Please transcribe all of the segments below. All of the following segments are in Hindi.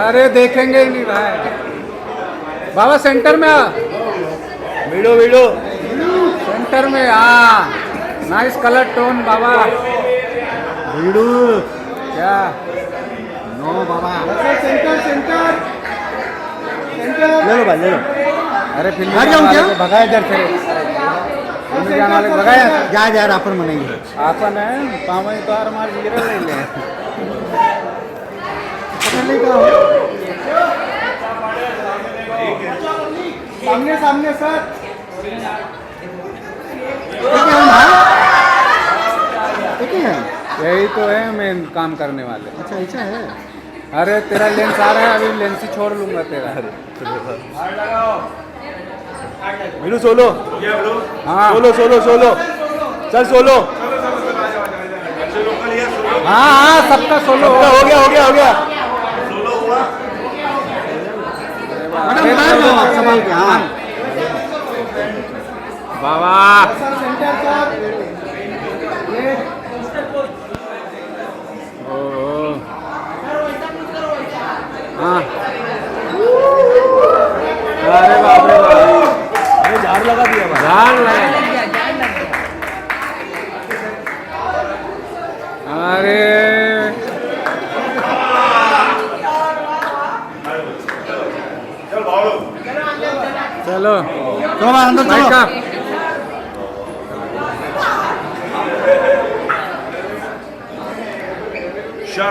अरे देखेंगे ही नहीं भाई। बाबा सेंटर में आ, वीडियो वीडियो सेंटर में। हाँ, नाइस कलर टोन बाबा। वीडियो क्या? नो बाबा सेंटर सेंटर ले लो भाई ले लो। अरे फिल्म हट जाऊं क्या? भगाया इधर से, फिल्म जाने वाले भगाया। जा जा आपण म्हणायचे आपण है पावई तो मार गिरा ले ले। सामने सामने सर। यही तो है मेन काम करने वाले। अच्छा ऐसा है। अरे तेरा लेंस आ रहा है, अभी लेंस ही छोड़ लूंगा तेरा। वीडियो सोलो हाँ सोलो सोलो सोलो चल सोलो। हाँ हाँ, सबका सोलो हो गया हो गया हो गया। मैडम बाहर जाओ आप संभाल के। हाँ बाबा। ओ, हाँ। अरे बाप रे बाप, अरे झाड़ लगा दिया भाई। झाड़ लगा। अरे चलो चलो भाई अंदर भाई चलो। साहब।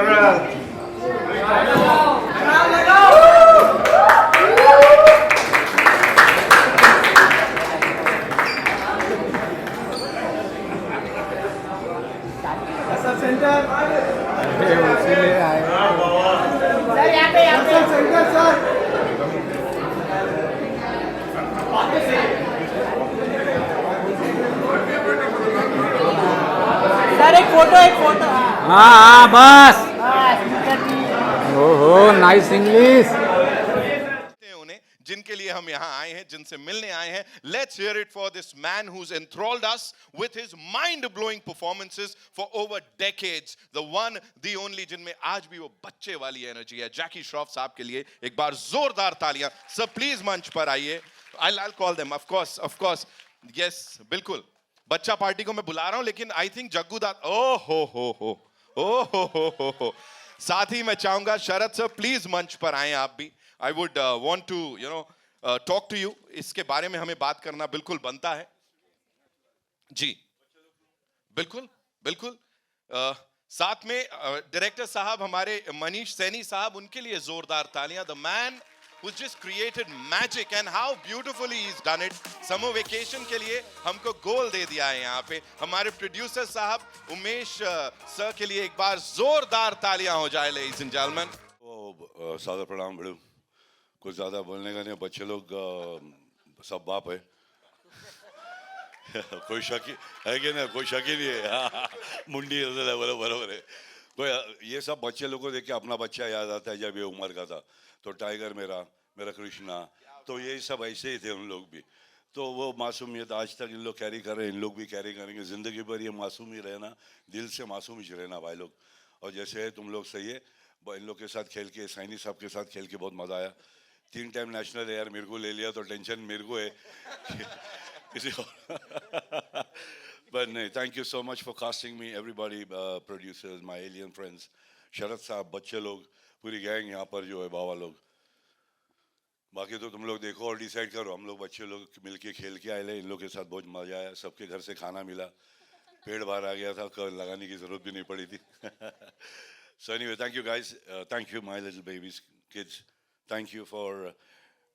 शरद सर एक फोटो हाँ हाँ बस। बस। ओहो नाइस इंग्लिश। उन्हें जिनके लिए हम यहाँ आए हैं, जिनसे मिलने आए हैं। Let's hear it for this man who's enthralled us with his mind-blowing performances for over decades. The one, the only, जिनमें आज भी वो बच्चे वाली एनर्जी है। जैकी श्रॉफ साहब के लिए एक बार जोरदार तालियां। सर प्लीज मंच पर आइए। I'll call them, of course. Yes, बिल्कुल। बच्चा पार्टी को मैं बुला रहा हूं, लेकिन आई थिंक जग्गू दा ओ हो। साथ ही मैं चाहूंगा शरद सर प्लीज मंच पर आए आप भी। I would want to talk to you. इसके बारे में हमें बात करना बिल्कुल बनता है जी। बिल्कुल साथ में डायरेक्टर साहब हमारे मनीष सैनी साहब, उनके लिए जोरदार तालियां। The man who's just created magic and how beautifully he's done it. Summer vacation के लिए हमको गोल दे दिया है यहाँ पे। हमारे प्रोड्यूसर साहब उमेश सर के लिए एक बार जोरदार तालियां हो जाए ladies and gentlemen। सादर प्रणाम बड़ू। कुछ ज्यादा बोलने का नहीं, बच्चे लोग सब बाप है। कोई शक है कि ना, कोई शक ही नहीं है। मुंडी बराबर है। कोई ये सब बच्चे लोगों को देख के अपना बच्चा याद आता है जब ये उम्र का था। तो टाइगर मेरा कृष्णा, तो ये सब ऐसे ही थे उन लोग भी। तो वो मासूमियत आज तक इन लोग कैरी कर रहे हैं, इन लोग भी कैरी करेंगे ज़िंदगी भर। ये मासूम ही रहना, दिल से मासूम ही रहना भाई लोग। और जैसे है तुम लोग सही है, इन लोग के साथ खेल के, सैनी साहब के साथ खेल के बहुत मज़ा आया। 3 टाइम नेशनल एयर मेरे को ले लिया तो टेंशन मेरे को है किसी और। But no, thank you so much for casting me, everybody, producers, my alien friends, शरद साहब, बच्चे लोग, पूरी गैंग यहाँ पर जो है, बाबा लोग। बाकी तो तुम लोग देखो और डिसाइड करो। हम लोग बच्चे लोग मिलके खेल के आए, इन लोग के साथ बहुत मजा आया। सबके घर से खाना मिला, पेट बाहर आ गया था, कल लगाने की जरूरत भी नहीं पड़ी थी। So anyway, thank you guys, thank you my little babies, kids, thank you for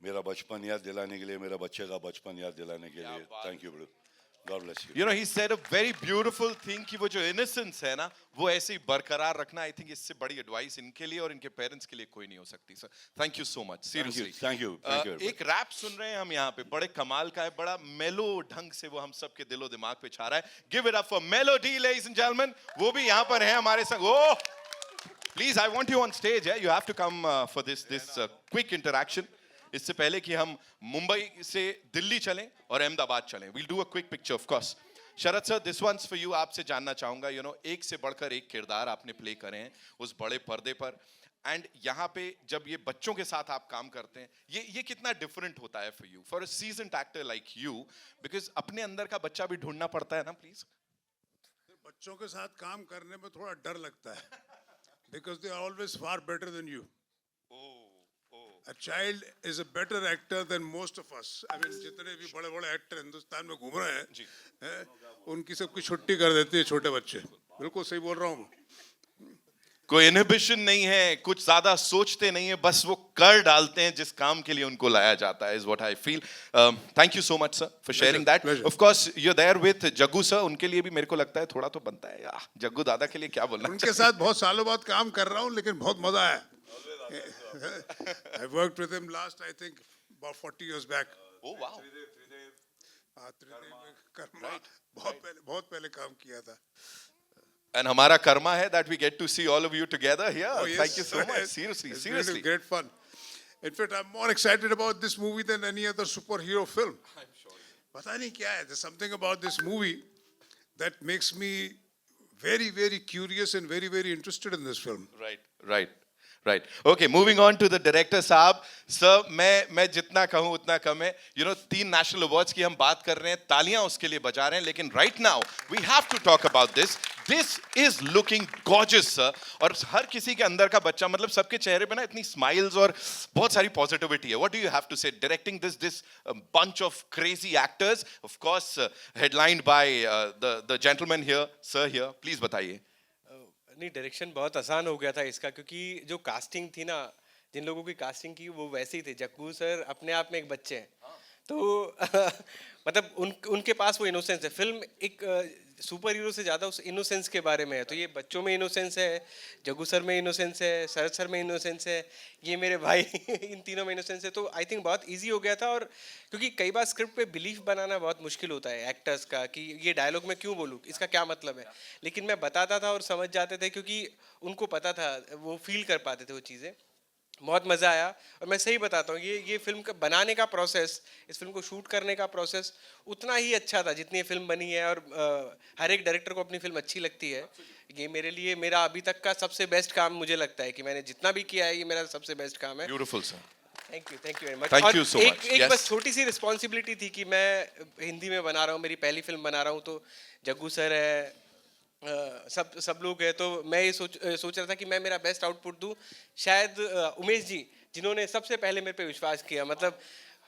मेरा बचपन याद दिलाने के लिए, मेरा बच्चे का बचपन याद दिलाने के लिए। Thank you bro, God bless you. You know, he said a very beautiful thing कि वो जो innocence है ना, वो ऐसे ही बरकरार रखना। I think इससे बड़ी advice इनके लिए और इनके parents के लिए कोई नहीं हो सकती। Sir, thank you so much. Seriously. Thank you. एक रैप सुन रहे हैं हम यहाँ पे, बड़े कमाल का है, बड़ा मेलो ढंग से वो हम सबके दिलो दिमाग पे छा रहा है। Give it up for Melody, ladies and gentlemen. वो भी यहाँ पर है हमारे संग। Oh, please, I want you on stage. You have to come for this quick interaction. इससे पहले कि हम मुंबई से दिल्ली चलें और अहमदाबाद चलें, we'll do a quick picture of course. Sharad sir, this one's for you. आपसे जानना चाहूंगा, एक से बढ़कर एक किरदार आपने प्ले करे हैं उस बड़े पर्दे पर, एंड यहाँ पे जब ये बच्चों के साथ आप काम करते हैं, ये कितना डिफरेंट होता है for you, for a seasoned actor like you, because अपने अंदर का बच्चा भी ढूंढना पड़ता है ना प्लीज। बच्चों के साथ काम करने में थोड़ा डर लगता है, because they are always far better than you. A child is a better actor than most of us. I mean, जितने भी बड़े बड़े एक्टर हिंदुस्तान में घूम रहे हैं, उनकी सबकी छुट्टी कर देती है छोटे बच्चे. बिल्कुल सही बोल रहा हूँ. कोई इनहिबिशन नहीं है, कुछ ज्यादा सोचते नहीं है, बस वो कर डालते हैं जिस काम के लिए उनको लाया जाता है, is what I feel. Thank you so much sir for sharing that. Of course you are there with Jaggu sir, उनके लिए भी मेरे को लगता है थोड़ा तो बनता है. जग्गू दादा के लिए क्या बोलना. उनके साथ बहुत सालों बाद काम कर रहा हूँ, लेकिन बहुत मजा आया. I worked with him last, I think, about 40 years back. Oh wow. Karma बहुत पहले काम किया था. And हमारा कर्मा है that we get to see all of you together here. Oh, yes. Thank you so much. Seriously, It's seriously. Great fun. In fact, I'm more excited about this movie than any other superhero film. I'm sure. पता नहीं क्या है. There's something about this movie that makes me very, very curious and very, very interested in this film. Right. Okay, moving on to the director साहब. सर मैं जितना कहूँ उतना कम है. 3 नेशनल अवार्ड्स की हम बात कर रहे हैं, तालियां उसके लिए बजा रहे हैं, लेकिन right now we have to talk about this. This is looking gorgeous sir. और हर किसी के अंदर का बच्चा, मतलब सबके चेहरे पे ना इतनी स्माइल्स और बहुत सारी पॉजिटिविटी है. What do you have to say directing this bunch of crazy actors, of course headlined by the gentleman here, sir here. Please बताइए. नहीं, डायरेक्शन बहुत आसान हो गया था इसका, क्योंकि जो कास्टिंग थी ना, जिन लोगों की कास्टिंग की वो वैसे ही थे. जग्गू सर अपने आप में एक बच्चे हैं, तो मतलब उनके पास वो इनोसेंस है. फिल्म एक सुपर हीरो से ज़्यादा उस इनोसेंस के बारे में है. तो ये बच्चों में इनोसेंस है, जग्गू सर में इनोसेंस है, शरद सर में इनोसेंस है, ये मेरे भाई इन तीनों में इनोसेंस है. तो आई थिंक बहुत इजी हो गया था. और क्योंकि कई बार स्क्रिप्ट पे बिलीफ बनाना बहुत मुश्किल होता है एक्टर्स का, कि ये डायलॉग मैं क्यों बोलूँ, इसका क्या मतलब है. लेकिन मैं बताता था और समझ जाते थे, क्योंकि उनको पता था, वो फील कर पाते थे वो चीज़ें. बहुत मज़ा आया. और मैं सही बताता हूँ, ये फिल्म का बनाने का प्रोसेस, इस फिल्म को शूट करने का प्रोसेस उतना ही अच्छा था जितनी ये फिल्म बनी है. और हर एक डायरेक्टर को अपनी फिल्म अच्छी लगती है. ये मेरे लिए मेरा अभी तक का सबसे बेस्ट काम मुझे लगता है, कि मैंने जितना भी किया है ये मेरा सबसे बेस्ट काम है. Beautiful sir. Thank you very much. Thank you so much. एक Yes. बस छोटी सी रिस्पॉन्सिबिलिटी थी कि मैं हिंदी में बना रहा हूँ, मेरी पहली फिल्म बना रहा हूँ, तो जग्गू सर है, सब लोग हैं, तो मैं ये सोच रहा था कि मैं मेरा बेस्ट आउटपुट दूँ. शायद उमेश जी, जिन्होंने सबसे पहले मेरे पे विश्वास किया, मतलब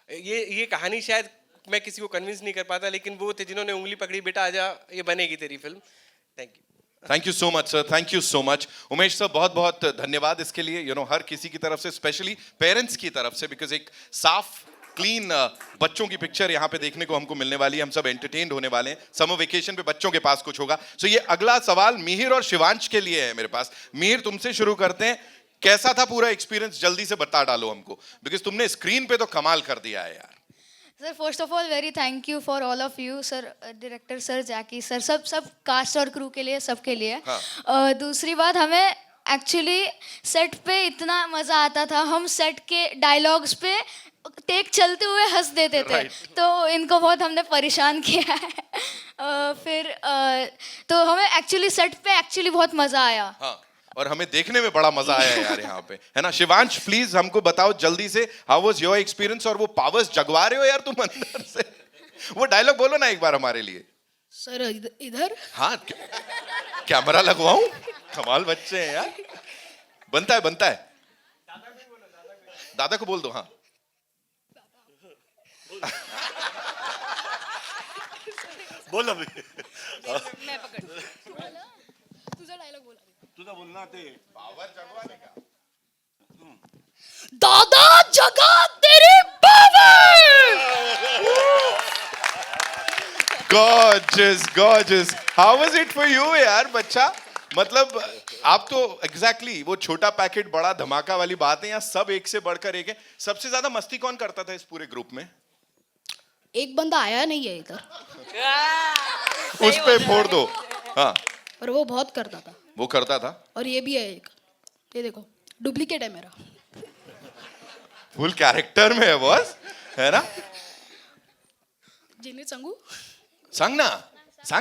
ये कहानी शायद मैं किसी को कन्विंस नहीं कर पाता, लेकिन वो थे जिन्होंने उंगली पकड़ी, बेटा आजा, ये बनेगी तेरी film. Thank you so much sir, thank you so much. Umesh sir बहुत बहुत धन्यवाद इसके लिए. हर किसी की तरफ से, स्पेशली पेरेंट्स की तरफ से, बिकॉज एक साफ क्लीन बच्चों की पिक्चर यहाँ पे देखने को हमको मिलने वाली है. हम सब एंटरटेन्ड होने वाले हैं. समर वेकेशन पे बच्चों के पास कुछ होगा. सो ये अगला सवाल मिहिर और शिवांश के लिए है मेरे पास. मिहिर, तुमसे शुरू करते हैं. कैसा था पूरा एक्सपीरियंस, जल्दी से बता डालो हमको, बिकॉज तुमने स्क्रीन पे तो कमाल कर दिया है यार. Sir first of all very thank you for all of you sir, director sir, Jackie sir, सब कास्ट और क्रू के लिए, सबके लिए. दूसरी बात, हमें एक्चुअली सेट पे इतना मज़ा आता था, हम सेट के डायलॉग्स पे टेक चलते हुए हंस देते थे. तो इनको बहुत हमने परेशान किया है. फिर तो हमें एक्चुअली सेट पे एक्चुअली बहुत मज़ा आया. और हमें देखने में बड़ा मजा आया यार यहाँ पे, है ना. शिवांश प्लीज हमको बताओ जल्दी से, हाउ वाज योर एक्सपीरियंस. और वो पावर्स जगवा रहे हो यार तुम अंदर से, वो डायलॉग बोलो ना एक बार हमारे लिए. सर इधर. हाँ, कैमरा लगवाऊं. कमाल बच्चे हैं यार. बनता है. दादा को बोल दो. हाँ बोल अभी. मैं पकड़. तुझा डायलॉग बोला. तुझा बोलना ते पावर जगवाने का. दादा जगा तेरी power. Gorgeous. How was it for you यार बच्चा. मतलब आप तो एग्जैक्टली वो छोटा पैकेट बड़ा धमाका वाली बात है. यहाँ सब एक से बढ़कर एक है. सबसे ज्यादा मस्ती कौन करता था इस पूरे ग्रुप में. एक बंदा आया नहीं है इधर, उस पे फोड़ दो. हाँ, और वो बहुत करता था. वो करता था. और ये भी है एक, ये देखो डुप्लीकेट है मेरा. फुल कैरेक्टर में है बॉस, है ना. जिन्हें संगू सांग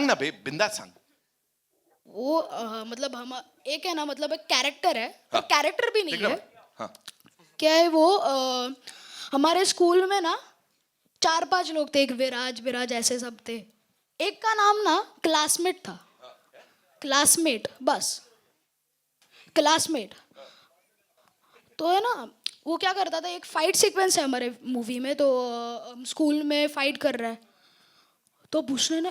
ना बे, बिंदास सांग. वो मतलब हम एक है ना, मतलब एक कैरेक्टर है, पर कैरेक्टर भी नहीं है। हाँ क्या है वो, हमारे स्कूल में ना 4-5 लोग थे, एक विराज विराज ऐसे सब थे। एक का नाम ना क्लासमेट था, क्लासमेट, बस क्लासमेट। तो है ना, वो क्या करता था, एक फाइट सीक्वेंस है हमारे मूवी में, तो स्कूल में फाइट कर रहा है, तो उसने ना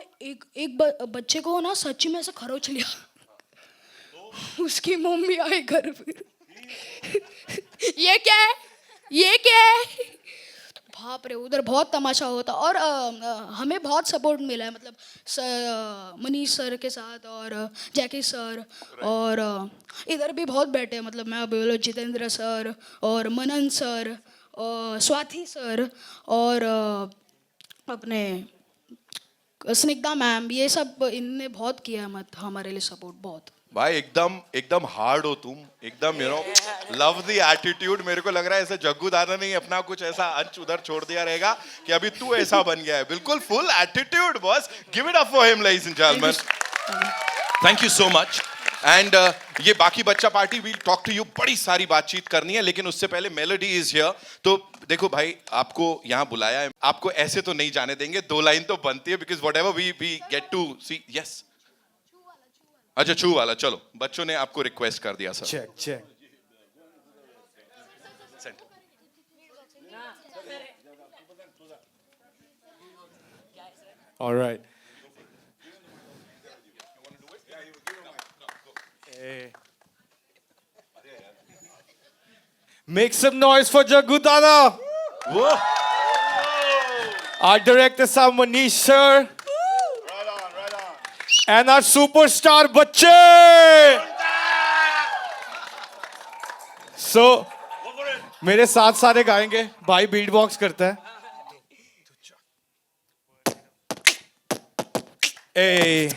बच्चे को ना सच्ची में ऐसे खरोच लिया। उसकी मम्मी आई घर पे, ये क्या है, ये क्या है। बाप रे, उधर बहुत तमाशा होता। और हमें बहुत सपोर्ट मिला है, मतलब मनीष सर के साथ और जैकी सर, और इधर भी बहुत बैठे हैं, मतलब मैं बोलो जितेंद्र सर और मनन सर और स्वाति सर और अपने स्निग्धा मैम, ये सब इनने बहुत किया है, मत हमारे लिए सपोर्ट बहुत। भाई एकदम एकदम हार्ड हो तुम, एकदम लव द एटीट्यूड। मेरे को लग रहा है ऐसे जग्गू दादा ने अपना कुछ ऐसा अंश उधर छोड़ दिया रहेगा कि अभी तू ऐसा बन गया है, बिल्कुल full attitude boss. Give it up for him ladies and gentleman, thank you so much. And ये बाकी बच्चा party we talk to you, बड़ी सारी बातचीत करनी है, लेकिन उससे पहले मेलोडी इज हियर। तो देखो भाई, आपको यहाँ बुलाया है, आपको ऐसे तो नहीं जाने देंगे, 2 लाइन तो बनती है, because whatever we get to see. Yes, अच्छा छू वाला, चलो बच्चों ने आपको रिक्वेस्ट कर दिया sir. Check check. Alright. Make some noise for Jaggu Dada. Our director sir Manish sir. And our superstar बच्चे. So मेरे साथ सारे गाएंगे, भाई बीट बॉक्स करता है। Hey,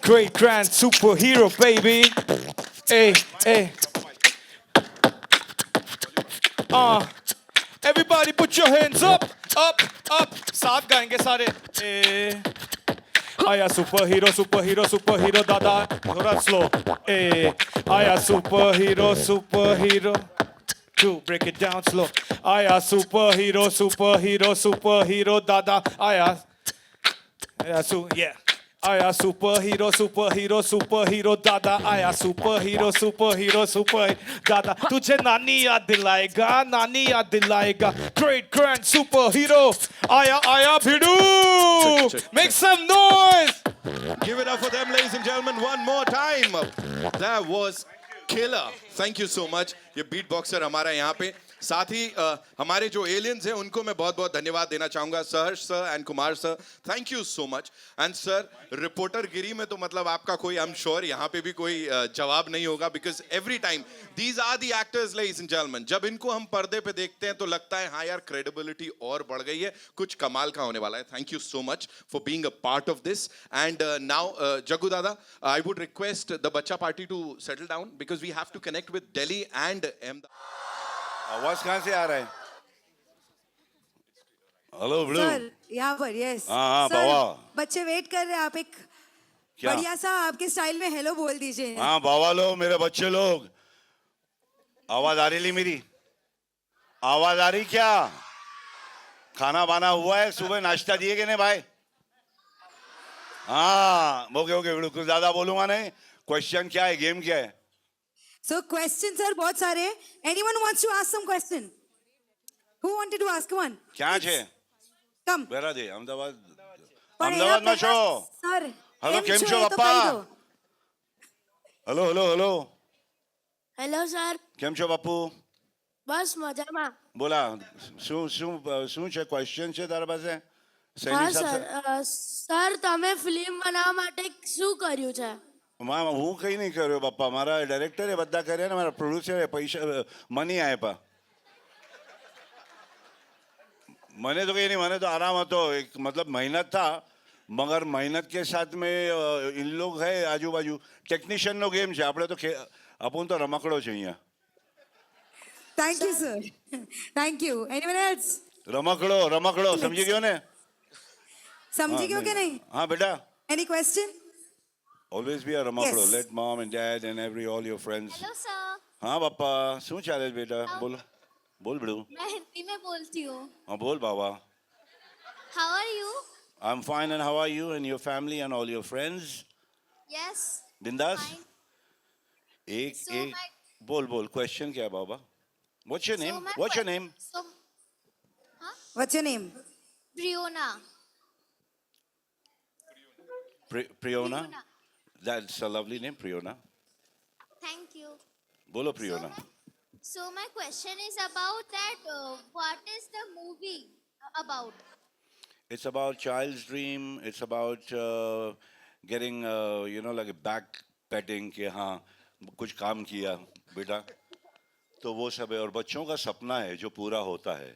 great grand superhero baby. Hey, hey. Everybody put your hands up, up, up. साथ गाएंगे सारे। आया सुपर हीरो दादा, थोड़ा स्लो। आया super hero. To break it down slow. आया सुपर हीरो दादा, आया yeah. आया सुपर हीरो दादा, आया सुपर हीरो दादा, तुझे नानी याद दिलाएगा, great grand super hero, आया भिड़ू, make some noise. Give it up for them, ladies and gentlemen, one more time. That was killer. Thank you so much. ये बीट बॉक्सर हमारा यहाँ पे, साथ ही हमारे जो एलियंस हैं उनको मैं बहुत बहुत धन्यवाद देना चाहूंगा, सहर्ष sir and Kumar sir, thank you so much. And sir, reporter गिरी में तो मतलब आपका कोई, आई एम श्योर यहाँ पे भी कोई जवाब नहीं होगा, because every time these are the actors ladies and gentleman. जब इनको हम पर्दे पे देखते हैं तो लगता है हाँ यार, क्रेडिबिलिटी और बढ़ गई है, कुछ कमाल का होने वाला है। Thank you so much for being a part of this. And now Jaggu Dada, I would request the bachcha party to settle down, because we have to connect with Delhi and Ahmedabad. आवाज कहाँ से आ रहा है? हेलो ब्लू सर, यहाँ पर यस। हाँ सर, बाबा, बच्चे वेट कर रहे हैं, आप एक क्या? बढ़िया सा आपके स्टाइल में हेलो बोल दीजिए। हाँ बाबा लोग, मेरे बच्चे लोग, आवाज आ रही मेरी? आवाज आ रही क्या? खाना बाना हुआ है? सुबह नाश्ता दिए कि नहीं भाई? हाँ ओके ब्लू, कुछ ज्यादा बोलूंगा नहीं। क्वेश्चन क्या है, गेम क्या है? So questions सर बहुत सारे हैं। Anyone wants to ask some question? Who wanted to ask one? क्या છે? Come. બેરા દે અમદાવાદ, પણ એના અમદાવાદમાં છો? પહેલા સર, હેલો, કેમ છો એ તો પપ્પા? કહી દો. હેલો હેલો સર, કેમ છો બાપુ? બસ મજામાં। બોલા, શું છે, ક્વેશ્ચન છે તારા પાસે? હા સર, તમે ફિલ્મ બનાવવા માટે શું કર્યું છે? હું કઈ નહીં કર્યો બાપા, મારા ડાયરેક્ટરે બધા કર્યા ને મારા પ્રોડ્યુસરે પૈસા મની આપ્યા। મને તો કઈ નહીં, મને તો આરામ હતો, એક मतलब मेहनत था, मगर मेहनत के साथ में इन लोग है आजू बाजू, टेक्निशियन નો ગેમ છે, આપણે તો આપણ તો રમકડો છે અહીંયા। Thank you sir. Thank you. Anyone else? રમકડો સમજી ગયો ને? समझी क्यों कि नहीं? हाँ बेटा। Any question? Always be a ramakdo. Yes. Let mom and dad and all your friends. Hello sir हाँ पापा શું ચાલે છે બેટા બોલ બોલ બડુ मैं हिंदी में बोलती हूँ हाँ बोल बाबा how are you I'm fine and how are you and your family and all your friends? Yes बिंदास Fine. एक So एक my- बोल बोल क्वेश्चन क्या है बाबा What's your name? What's your name? So What's your name? ब्रियोना Priona? Priona. That's a lovely name, Priona. Thank you बोलो Priona. So my question is about that. What is the movie about? It's about child's dream. It's about getting, like a back petting कि हाँ कुछ काम किया बेटा तो वो सब है और बच्चों का सपना है जो पूरा होता है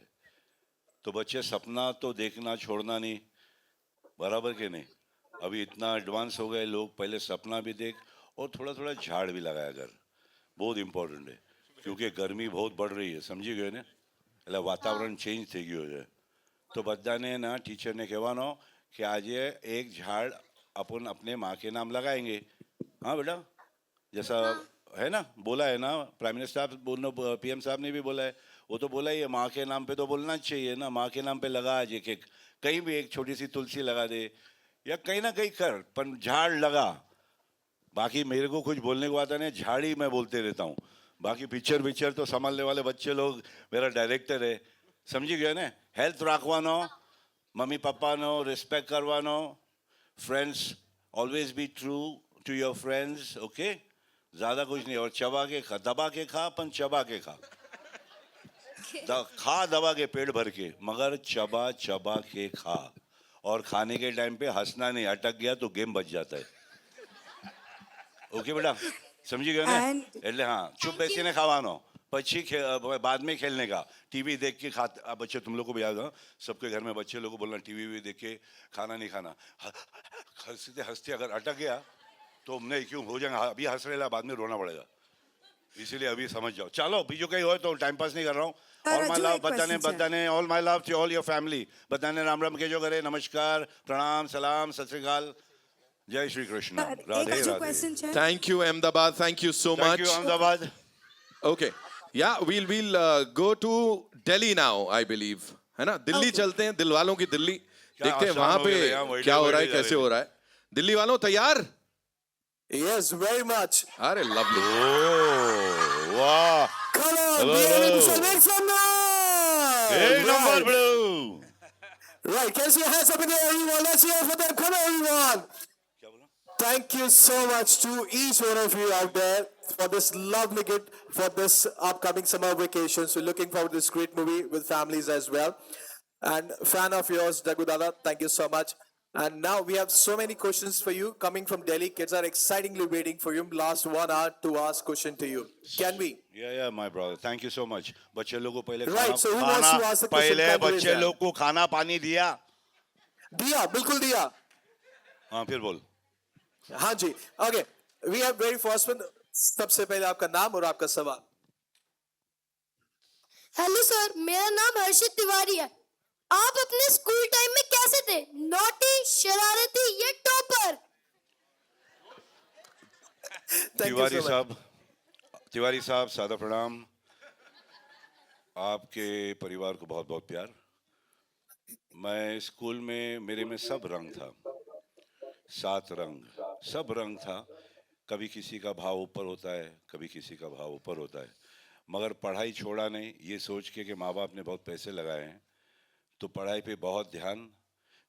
तो बच्चे सपना तो देखना छोड़ना नहीं बराबर के नहीं अभी इतना एडवांस हो गए लोग पहले सपना भी देख और थोड़ा थोड़ा झाड़ भी लगाया कर बहुत इम्पोर्टेंट है क्योंकि गर्मी बहुत बढ़ रही है समझी गए ने એટલે વાતાવરણ ચેન્જ થઈ ગયું છે तो बधाने ना टीचर ने कहवानो कि आज एक झाड़ अपन अपने माँ के नाम लगाएंगे हाँ बेटा जैसा है ना बोला है ना प्राइम मिनिस्टर साहब पीएम साहब ने भी बोला है वो तो बोला ही है माँ के नाम पे तो बोलना चाहिए ना माँ के नाम पे लगा आज एक कहीं भी एक छोटी सी तुलसी लगा दे या कहीं ना कहीं कर पर झाड़ लगा बाकी मेरे को कुछ बोलने को आता नहीं झाड़ ही मैं बोलते रहता हूँ बाकी पिक्चर तो संभालने वाले बच्चे लोग मेरा डायरेक्टर है समझी गए ने हेल्थ રાખવાનો મમ્મી પપ્પાનો રિસ્પેક્ટ કરવાનો friends always be true to your friends okay ज़्यादा कुछ नहीं और चबा के खा दबा के खा अपन चबा के खा खा दबा के पेट भर के मगर चबा चबा के खा और खाने के टाइम पे हंसना नहीं अटक गया तो गेम बच जाता है ओके बेटा समझी गए ना એટલે हाँ चुप બેસીને ખાવાનો પછી बाद में खेलने का टीवी देख के खाते अब बच्चे तुम लोग को भी याद हो सबके घर में बच्चे लोग को बोलना टीवी भी देख के खाना नहीं खाना हंसते हंसते अगर अटक गया तो नहीं क्यों हो जाएगा अभी हंस रहे बाद में रोना पड़ेगा इसीलिए अभी समझ जाओ चलो बीजू कहीं हो तो टाइम पास नहीं कर रहा हूँ ऑल माय लव बताने all my love to all your family बताने राम राम के जो करे नमस्कार प्रणाम सलाम सत श्री अकाल जय श्री कृष्ण राधे राधे क्वेश्चन છે Thank you, Ahmedabad. Thank you so thank much. You Ahmedabad Okay. Yeah, we'll go to Delhi now, I believe. है ना दिल्ली चलते हैं दिल वालों की दिल्ली देखते हैं आसान वहां हो पे गया यहाँ, वही क्या हो रहा है जा रहे कैसे हैं। हो रहा है दिल्ली वालों तैयार Yes, very much. अरे लवली ओह वाह Come on, Hello, be ready to hello. say make some noise. एक number Right. Blue Right, can you see your hands up in the air, everyone? Let's hear it for them. Come on, everyone. क्या बोला Thank you so much to each one of you out there for this lovely gift for this upcoming summer vacations. We're looking forward to this great movie with families as well. And fan of yours, Dagu Dada, thank you so much. And now we have so many questions for you coming from Delhi. Kids are excitingly waiting for you. Last 1 hour to ask question to you. Can we? या my brother thank you so much बच्चे लोगों को पहले Right, खाना so who wants to खाना ask the question? पहले Can do बच्चे that. लोग को खाना पानी दिया Diya, bilkul diya. हाँ फिर बोल हाँ जी okay we have very first one सबसे पहले आपका नाम और आपका सवाल हेलो सर मेरा नाम हर्षित तिवारी है आप अपने स्कूल टाइम में कैसे थे नॉटी शरारती या टॉपर तिवारी साहब सादा प्रणाम आपके परिवार को बहुत बहुत प्यार मैं स्कूल में मेरे में सब रंग था 7 रंग सब रंग था कभी किसी का भाव ऊपर होता है कभी किसी का भाव ऊपर होता है मगर पढ़ाई छोड़ा नहीं ये सोच के कि माँ बाप ने बहुत पैसे लगाए हैं तो पढ़ाई पे बहुत ध्यान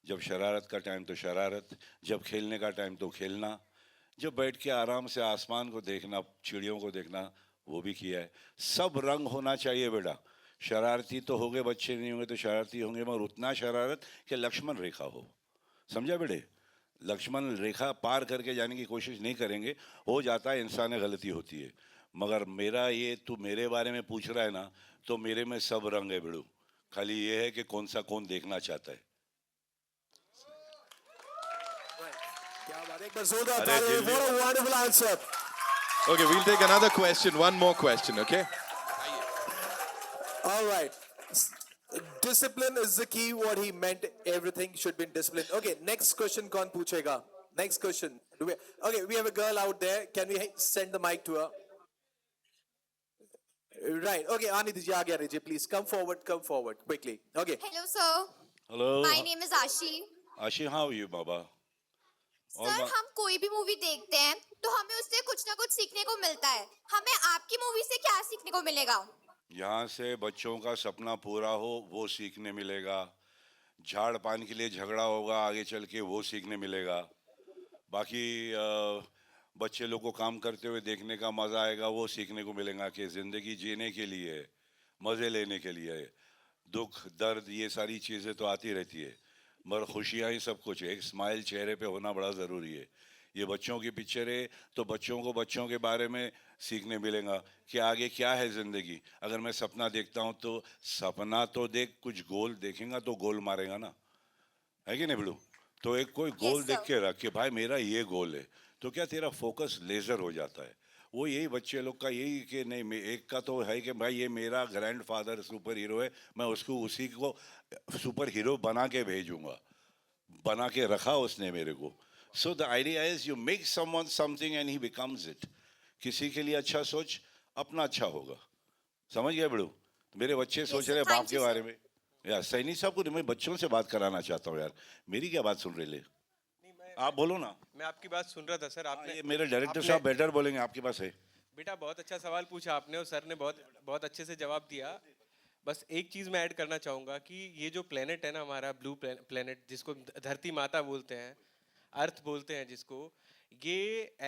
जब शरारत का टाइम तो शरारत जब खेलने का टाइम तो खेलना जब बैठ के आराम से आसमान को देखना चिड़ियों को देखना वो भी किया है सब रंग होना चाहिए बेटा शरारती तो होंगे बच्चे नहीं होंगे तो शरारती होंगे मगर उतना शरारत कि लक्ष्मण रेखा हो समझा बेटे लक्ष्मण रेखा पार करके जाने की कोशिश नहीं करेंगे हो जाता है इंसान गलती होती है मगर मेरा ये तू मेरे बारे में पूछ रहा है ना तो मेरे में सब रंग है बेड़ू खाली ये है कि कौन सा कौन देखना चाहता है क्या बात है एक बार जोरदार अरे ताली Delhi- what a wonderful answer Okay, we'll take another question. One more question, okay? all right discipline is the key what he meant everything should be in discipline okay next question कौन पूछेगा Next question. Okay, we have a girl out there. Can we send the mic to her? Right. Okay, Anidhi ji, aage Anidhi ji, please come forward quickly. Okay. Hello, sir. Hello. My name is Ashi. Ashi, how are you, Baba? Sir हम कोई भी मूवी देखते हैं तो हमें उससे कुछ ना कुछ सीखने को मिलता है. हमें आपकी मूवी से क्या सीखने को मिलेगा? यहाँ से बच्चों का सपना पूरा हो वो सीखने मिलेगा. झाड़ पान के लिए झगड़ा होगा आगे चल के वो सीखने मिलेगा. बाकी बच्चे लोग को काम करते हुए देखने का मज़ा आएगा वो सीखने को मिलेगा कि ज़िंदगी जीने के लिए मज़े लेने के लिए दुख दर्द ये सारी चीज़ें तो आती रहती है मगर खुशियाँ ही सब कुछ है. एक स्माइल चेहरे पे होना बड़ा ज़रूरी है. ये बच्चों की पिक्चर है तो बच्चों को बच्चों के बारे में सीखने मिलेगा कि आगे क्या है ज़िंदगी. अगर मैं सपना देखता हूँ तो सपना तो देख कुछ गोल देखेगा तो गोल मारेगा ना, है कि नहीं बिल्लू? तो एक कोई गोल देख के रख कि भाई मेरा ये गोल है तो क्या तेरा फोकस लेज़र हो जाता है. वो यही बच्चे लोग का यही कि नहीं एक का तो है कि भाई ये मेरा ग्रैंडफादर सुपर हीरो है मैं उसको उसी को सुपर हीरो बना के भेजूंगा. बना के रखा उसने मेरे को. So the idea is you make someone something and he becomes it. किसी के लिए अच्छा सोच अपना अच्छा होगा. समझ गए बड़ू? मेरे बच्चे सोच रहे बाप के बारे में. यार सैनी साहब को मैं बच्चों से बात कराना चाहता हूँ यार. मेरी क्या बात सुन रहे ले? आप बोलो ना. मैं आपकी बात सुन रहा था सर. आपने ये मेरे डायरेक्टर साहब बेटर बोलेंगे आपके पास है. बेटा बहुत अच्छा सवाल पूछा आपने और सर ने बहुत अच्छे से जवाब दिया. बस एक चीज़ मैं ऐड करना चाहूँगा कि ये जो प्लेनेट है ना हमारा ब्लू प्लेनेट जिसको धरती माता बोलते हैं अर्थ बोलते हैं जिसको, ये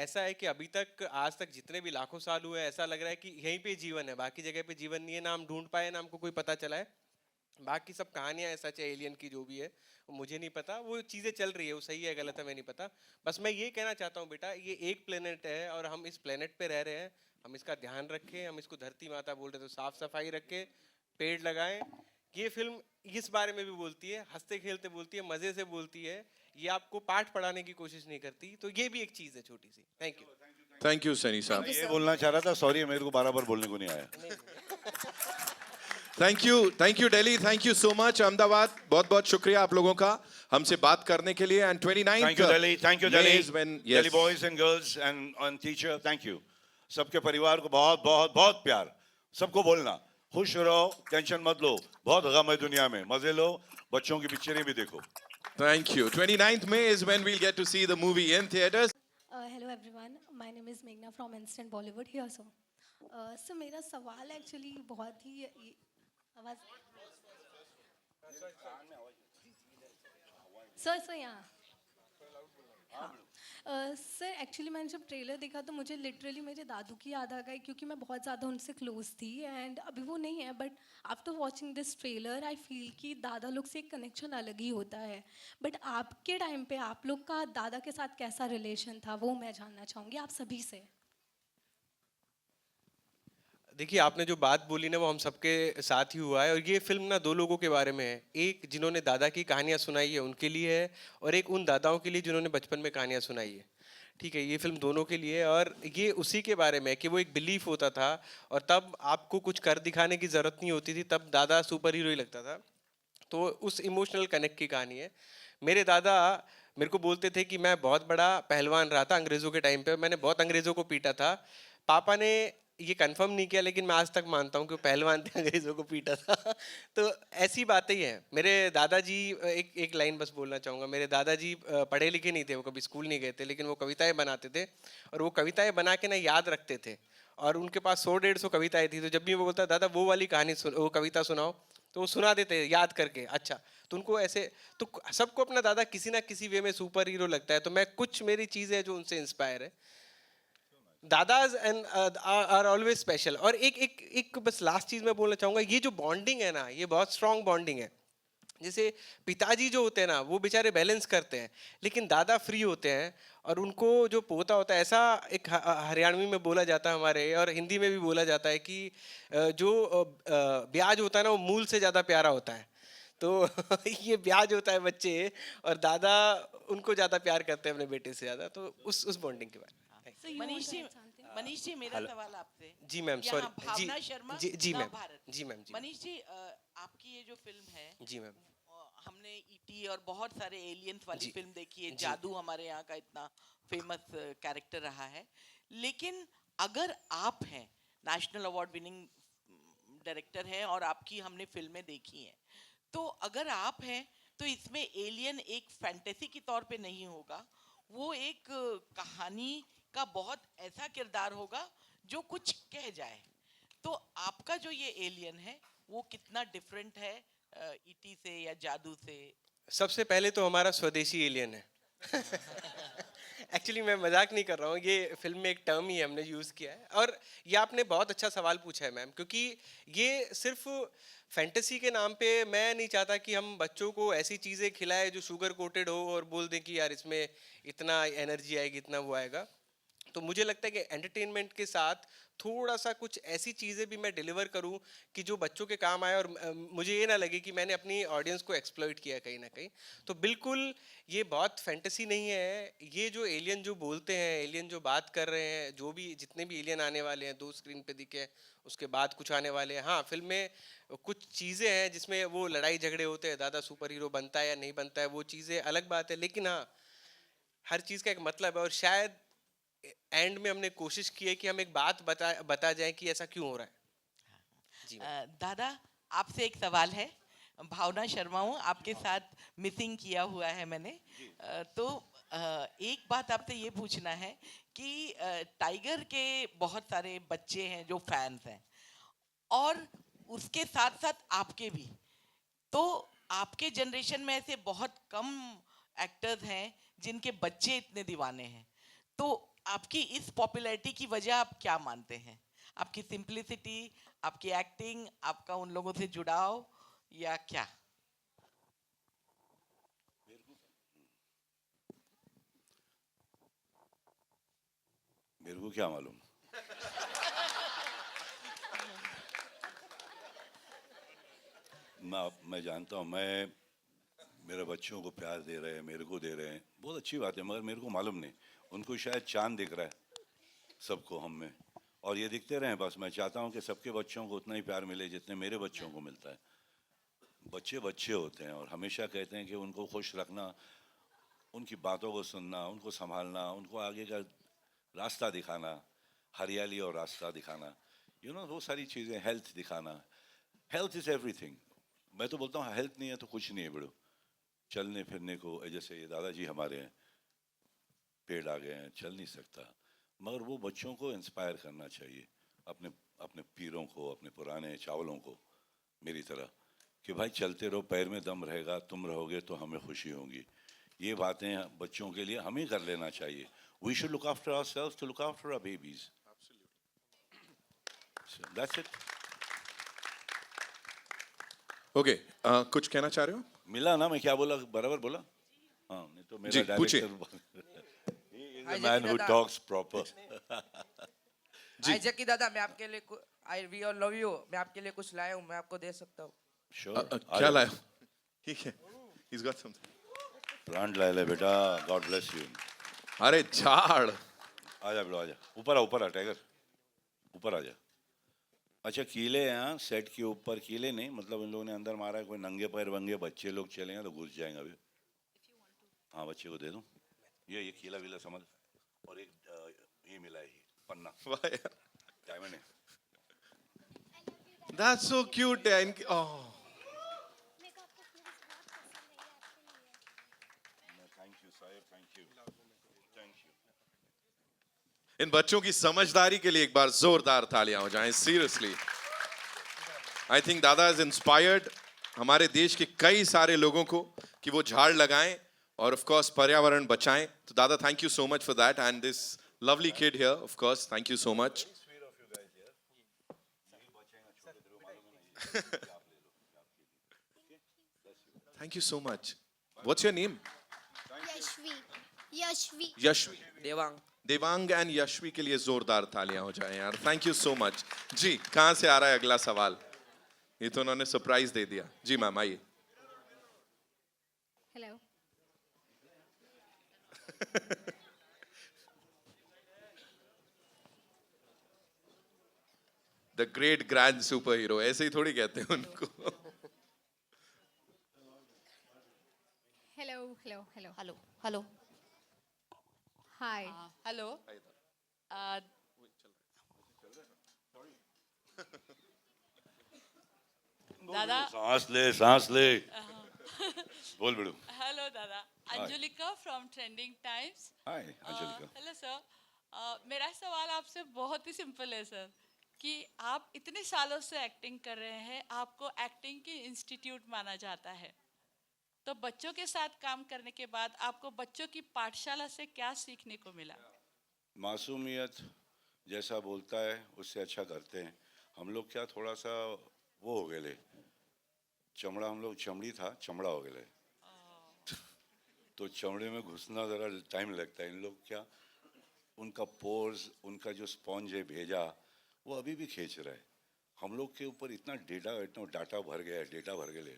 ऐसा है कि अभी तक आज तक जितने भी लाखों साल हुए ऐसा लग रहा है कि यहीं पे जीवन है. बाकी जगह पे जीवन नहीं है ना हम ढूंढ पाए ना हमको कोई पता चला है. बाकी सब कहानियाँ हैं सच है एलियन की जो भी है मुझे नहीं पता. वो चीज़ें चल रही है वो सही है गलत है मैं नहीं पता. बस मैं ये कहना चाहता हूँ बेटा ये एक प्लेनेट है और हम इस प्लेनेट पे रह रहे हैं. हम इसका ध्यान रखें. हम इसको धरती माता बोल रहे तो साफ सफाई रखें पेड़ लगाएं. ये फिल्म इस बारे में भी बोलती है हंसते खेलते बोलती है मज़े से बोलती है. ये आपको पाठ पढ़ाने की कोशिश नहीं करती. तो ये भी एक चीज़ है छोटी सी. थैंक यू सैनी साहब. ये बोलना चाह रहा था सॉरी मेरे को बार बोलने को नहीं आया. Thank you Delhi. Thank you so much Ahmedabad. बहुत बहुत शुक्रिया आप लोगों का हमसे बात करने के लिए. And 29 thank you Delhi boys and girls and teacher. Thank you. सबके परिवार को बहुत बहुत बहुत प्यार. सबको बोलना खुश रहो टेंशन मत लो. बहुत गम है दुनिया में. मजे लो. बच्चों की पिक्चरें भी देखो. Thank you. 29th May is when we'll get to see the movie in theaters. Hello everyone. My name is Meghna from Instant Bollywood here so. So मेरा सवाल एक्चुअली बहुत ही आवाज सर यहाँ सर एक्चुअली मैंने जब ट्रेलर देखा तो मुझे लिटरली मेरे दादू की याद आ गई क्योंकि मैं बहुत ज़्यादा उनसे क्लोज थी एंड अभी वो नहीं है but after watching this trailer I feel कि दादा लोग से एक कनेक्शन अलग ही होता है. बट आपके टाइम पे आप लोग का दादा के साथ कैसा रिलेशन था वो मैं जानना चाहूँगी आप सभी से. देखिए आपने जो बात बोली ना वो हम सबके साथ ही हुआ है. और ये फिल्म ना दो लोगों के बारे में है. एक जिन्होंने दादा की कहानियाँ सुनाई है उनके लिए है और एक उन दादाओं के लिए जिन्होंने बचपन में कहानियाँ सुनाई है. ठीक है ये फिल्म दोनों के लिए है और ये उसी के बारे में है कि वो एक बिलीफ होता था और तब आपको कुछ कर दिखाने की ज़रूरत नहीं होती थी. तब दादा सुपर हीरो ही लगता था. तो उस इमोशनल कनेक्ट की कहानी है. मेरे दादा मेरे को बोलते थे कि मैं बहुत बड़ा पहलवान रहा था अंग्रेज़ों के टाइम पे. मैंने बहुत अंग्रेज़ों को पीटा था. पापा ने ये कंफर्म नहीं किया लेकिन मैं आज तक मानता हूँ कि पहलवान थे अंग्रेज़ों को पीटा था. तो ऐसी बातें ही हैं. मेरे दादाजी एक लाइन बस बोलना चाहूँगा. मेरे दादाजी पढ़े लिखे नहीं थे. वो कभी स्कूल नहीं गए थे लेकिन वो कविताएं बनाते थे और वो कविताएं बना के ना याद रखते थे और उनके पास 100-150 कविताएं थी. तो जब भी वो बोलता दादा वो वाली कहानी वो कविता सुनाओ तो वो सुना देते याद करके. अच्छा तो उनको ऐसे तो सबको अपना दादा किसी ना किसी वे में सुपर हीरो लगता है. तो मैं कुछ मेरी चीज़ें जो उनसे इंस्पायर है. Dada's and are always special. और एक बस लास्ट चीज़ मैं बोलना चाहूँगा. ये जो बॉन्डिंग है ना ये बहुत स्ट्रॉन्ग बॉन्डिंग है. जैसे पिताजी जो होते हैं ना वो बेचारे बैलेंस करते हैं लेकिन दादा फ्री होते हैं और उनको जो पोता होता है ऐसा एक हरियाणवी में बोला जाता है हमारे और हिंदी में भी बोला जाता है कि जो ब्याज होता है ना वो मूल से ज़्यादा प्यारा होता है. तो ये ब्याज होता है बच्चे और दादा उनको ज़्यादा प्यार करते हैं अपने बेटे से ज़्यादा. तो उस बॉन्डिंग के बारे में. मनीष जी मेरा सवाल आपसे. जी मैम सॉरी. भावना शर्मा जी मैम. जी मैम. मनीष जी आपकी ये जो फिल्म है जी मैम हमने ईटी और बहुत सारे एलियंस वाली फिल्म देखी है, जादू हमारे यहाँ का इतना फेमस कैरेक्टर रहा है। लेकिन अगर आप हैं, नेशनल अवार्ड विनिंग डायरेक्टर हैं और आपकी हमने फिल्में देखी हैं, तो अगर आप हैं तो इसमें एलियन एक फैंटेसी के तौर पे नहीं होगा, वो एक कहानी का बहुत ऐसा किरदार होगा जो कुछ कह जाए। तो आपका जो ये एलियन है वो कितना डिफरेंट है ईटी से या जादू से? सबसे पहले तो हमारा स्वदेशी एलियन है। एक्चुअली मैं मजाक नहीं कर रहा हूँ, ये फिल्म में एक टर्म ही हमने यूज़ किया है। और ये आपने बहुत अच्छा सवाल पूछा है मैम, क्योंकि ये सिर्फ फैंटेसी के नाम पे मैं नहीं चाहता कि हम बच्चों को ऐसी चीज़ें खिलाएं जो शुगर कोटेड हो और बोल दें कि यार इसमें इतना एनर्जी आएगी, इतना वो आएगा। तो मुझे लगता है कि एंटरटेनमेंट के साथ थोड़ा सा कुछ ऐसी चीज़ें भी मैं डिलीवर करूं कि जो बच्चों के काम आए और मुझे ये ना लगे कि मैंने अपनी ऑडियंस को एक्सप्लॉइट किया कहीं ना कहीं। तो बिल्कुल ये बहुत फैंटेसी नहीं है। ये जो एलियन जो बोलते हैं, एलियन जो बात कर रहे हैं, जो भी जितने भी एलियन आने वाले हैं, 2 स्क्रीन पे दिखे, उसके बाद कुछ आने वाले हैं। हाँ, फिल्म में कुछ चीज़ें हैं जिसमें वो लड़ाई झगड़े होते हैं, दादा सुपर हीरो बनता है या नहीं बनता है, वो चीज़ें अलग बात है। लेकिन हाँ, हर चीज़ का एक मतलब है और शायद एंड में हमने कोशिश की है कि हम एक बात बता जाएं कि ऐसा क्यों हो रहा है। जी दादा, आपसे एक सवाल है। भावना शर्मा हूँ, आपके साथ मिसिंग किया हुआ है मैंने। तो एक बात आपसे ये पूछना है कि टाइगर के बहुत सारे बच्चे हैं जो फैंस हैं और उसके साथ साथ आपके भी। तो आपके जनरेशन में ऐसे बहुत कम एक्टर्स हैं जिनके बच्चे इतने दीवाने हैं। तो आपकी इस पॉपुलैरिटी की वजह आप क्या मानते हैं? आपकी सिंप्लिसिटी, आपकी एक्टिंग, आपका उन लोगों से जुड़ाव या क्या? मेरे को क्या मालूम। मैं जानता हूँ, मेरे बच्चों को प्यार दे रहे हैं, मेरे को दे रहे हैं, बहुत अच्छी बात है, मगर मेरे को मालूम नहीं। उनको शायद चांद दिख रहा है सबको, हम में, और ये दिखते रहें बस। मैं चाहता हूँ कि सबके बच्चों को उतना ही प्यार मिले जितने मेरे बच्चों को मिलता है। बच्चे बच्चे होते हैं और हमेशा कहते हैं कि उनको खुश रखना, उनकी बातों को सुनना, उनको संभालना, उनको आगे का रास्ता दिखाना, हरियाली और रास्ता दिखाना, वो सारी चीज़ें, हेल्थ दिखाना। Health is everything. मैं तो बोलता हूँ हेल्थ नहीं है तो कुछ नहीं है बड़ो। चलने फिरने को, जैसे ये दादाजी हमारे हैं, पेड़ आ गए हैं, चल नहीं सकता, मगर वो बच्चों को इंस्पायर करना चाहिए, अपने अपने पीरों को, अपने पुराने चावलों को, मेरी तरह, कि भाई चलते रहो, पैर में दम रहेगा, तुम रहोगे तो हमें खुशी होगी। ये बातें बच्चों के लिए हमें कर लेना चाहिए। We should look after ourselves to look after our babies. That's it. Okay, कुछ कहना चाह रहे हो? मिला ना, मैं क्या बोला, बराबर बोला? हाँ, नहीं तो मेरा director man who talks proper. जी जकी दादा, मैं आपके लिए I we all love you, मैं आपके लिए कुछ लाया हूँ, मैं आपको दे सकता हूँ। क्या लाया? ठीक है, he's got something. प्लांट ला ले बेटा, गॉड ब्लेस यू। अरे झाड़, आजा बेटा, आजा, ऊपर आ टाइगर, ऊपर आ जा। अच्छा, कीले हैं सेट के ऊपर, कीले नहीं, मतलब इन लोगों ने अंदर मारा है, कोई नंगे पैर वंगे बच्चे लोग चलेंगे तो घुस जाएंगे अभी। हाँ, बच्चे को दे दूँ, ये कीला वीला समझ, और एक ये मिला है, पन्ना डायमंड है। That's so cute. Oh. Thank you Sahib, thank you, thank you. इन बच्चों की समझदारी के लिए एक बार जोरदार तालियां हो जाएं। सीरियसली, आई थिंक दादा इज इंस्पायर्ड हमारे देश के कई सारे लोगों को कि वो झाड़ लगाएं और ऑफ कोर्स पर्यावरण बचाएं। तो दादा, thank you so much for that, and this lovely kid here, of course, thank you so much. Thank you so much. What's your name? Yashvi. Devang and Yashvi के लिए जोरदार तालियां हो जाएं यार। Thank you so much. जी, कहां से आ रहा है अगला सवाल? ये तो उन्होंने सरप्राइज दे दिया। जी मैम, आइए। Hello. The great grand super hero, ऐसे ही थोड़ी कहते हैं उनको। Hello hello hello hi hello दादा सांस ले बोल बिड़ू हेलो दादा Anjulika from trending times hi Anjalika hello sir मेरा सवाल आपसे बहुत ही सिंपल है सर कि आप इतने सालों से एक्टिंग कर रहे हैं, आपको एक्टिंग की इंस्टीट्यूट माना जाता है, तो बच्चों के साथ काम करने के बाद आपको बच्चों की पाठशाला से क्या सीखने को मिला? मासूमियत जैसा बोलता है उससे अच्छा करते हैं हम लोग। क्या थोड़ा सा वो हो गए चमड़ा, हम लोग चमड़ी था चमड़ा हो गए तो चमड़े में घुसना ज़रा टाइम लगता है। इन लोग क्या उनका पोर्स, उनका जो स्पॉन्ज है भेजा वो अभी भी खींच रहा है। हम लोग के ऊपर इतना डाटा भर गया है, डेटा भर गए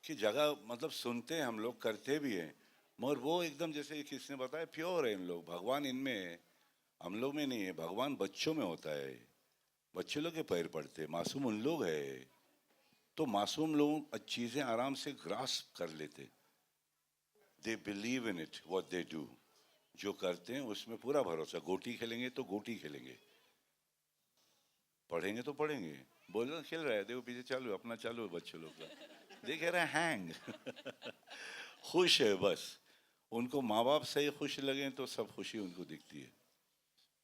कि जगह मतलब सुनते हैं हम लोग, करते भी हैं, मगर वो एकदम जैसे किसने बताया प्योर है इन लोग। भगवान इनमें है, हम लोग में नहीं है। भगवान बच्चों में होता है, बच्चे लोग के पैर पड़ते, मासूम उन लोग है। तो मासूम लोग चीज़ें आराम से ग्रास्प कर लेते, they believe in it what they do. जो करते हैं उसमें पूरा भरोसा। गोटी खेलेंगे तो गोटी खेलेंगे, पढ़ेंगे तो पढ़ेंगे। बोल रहे खेल रहा है, देखो पीछे चालू है, अपना चालू है बच्चे लोग का, देख रहे हैं हैंग खुश है बस। उनको माँ बाप से खुश लगे तो सब खुशी उनको दिखती है।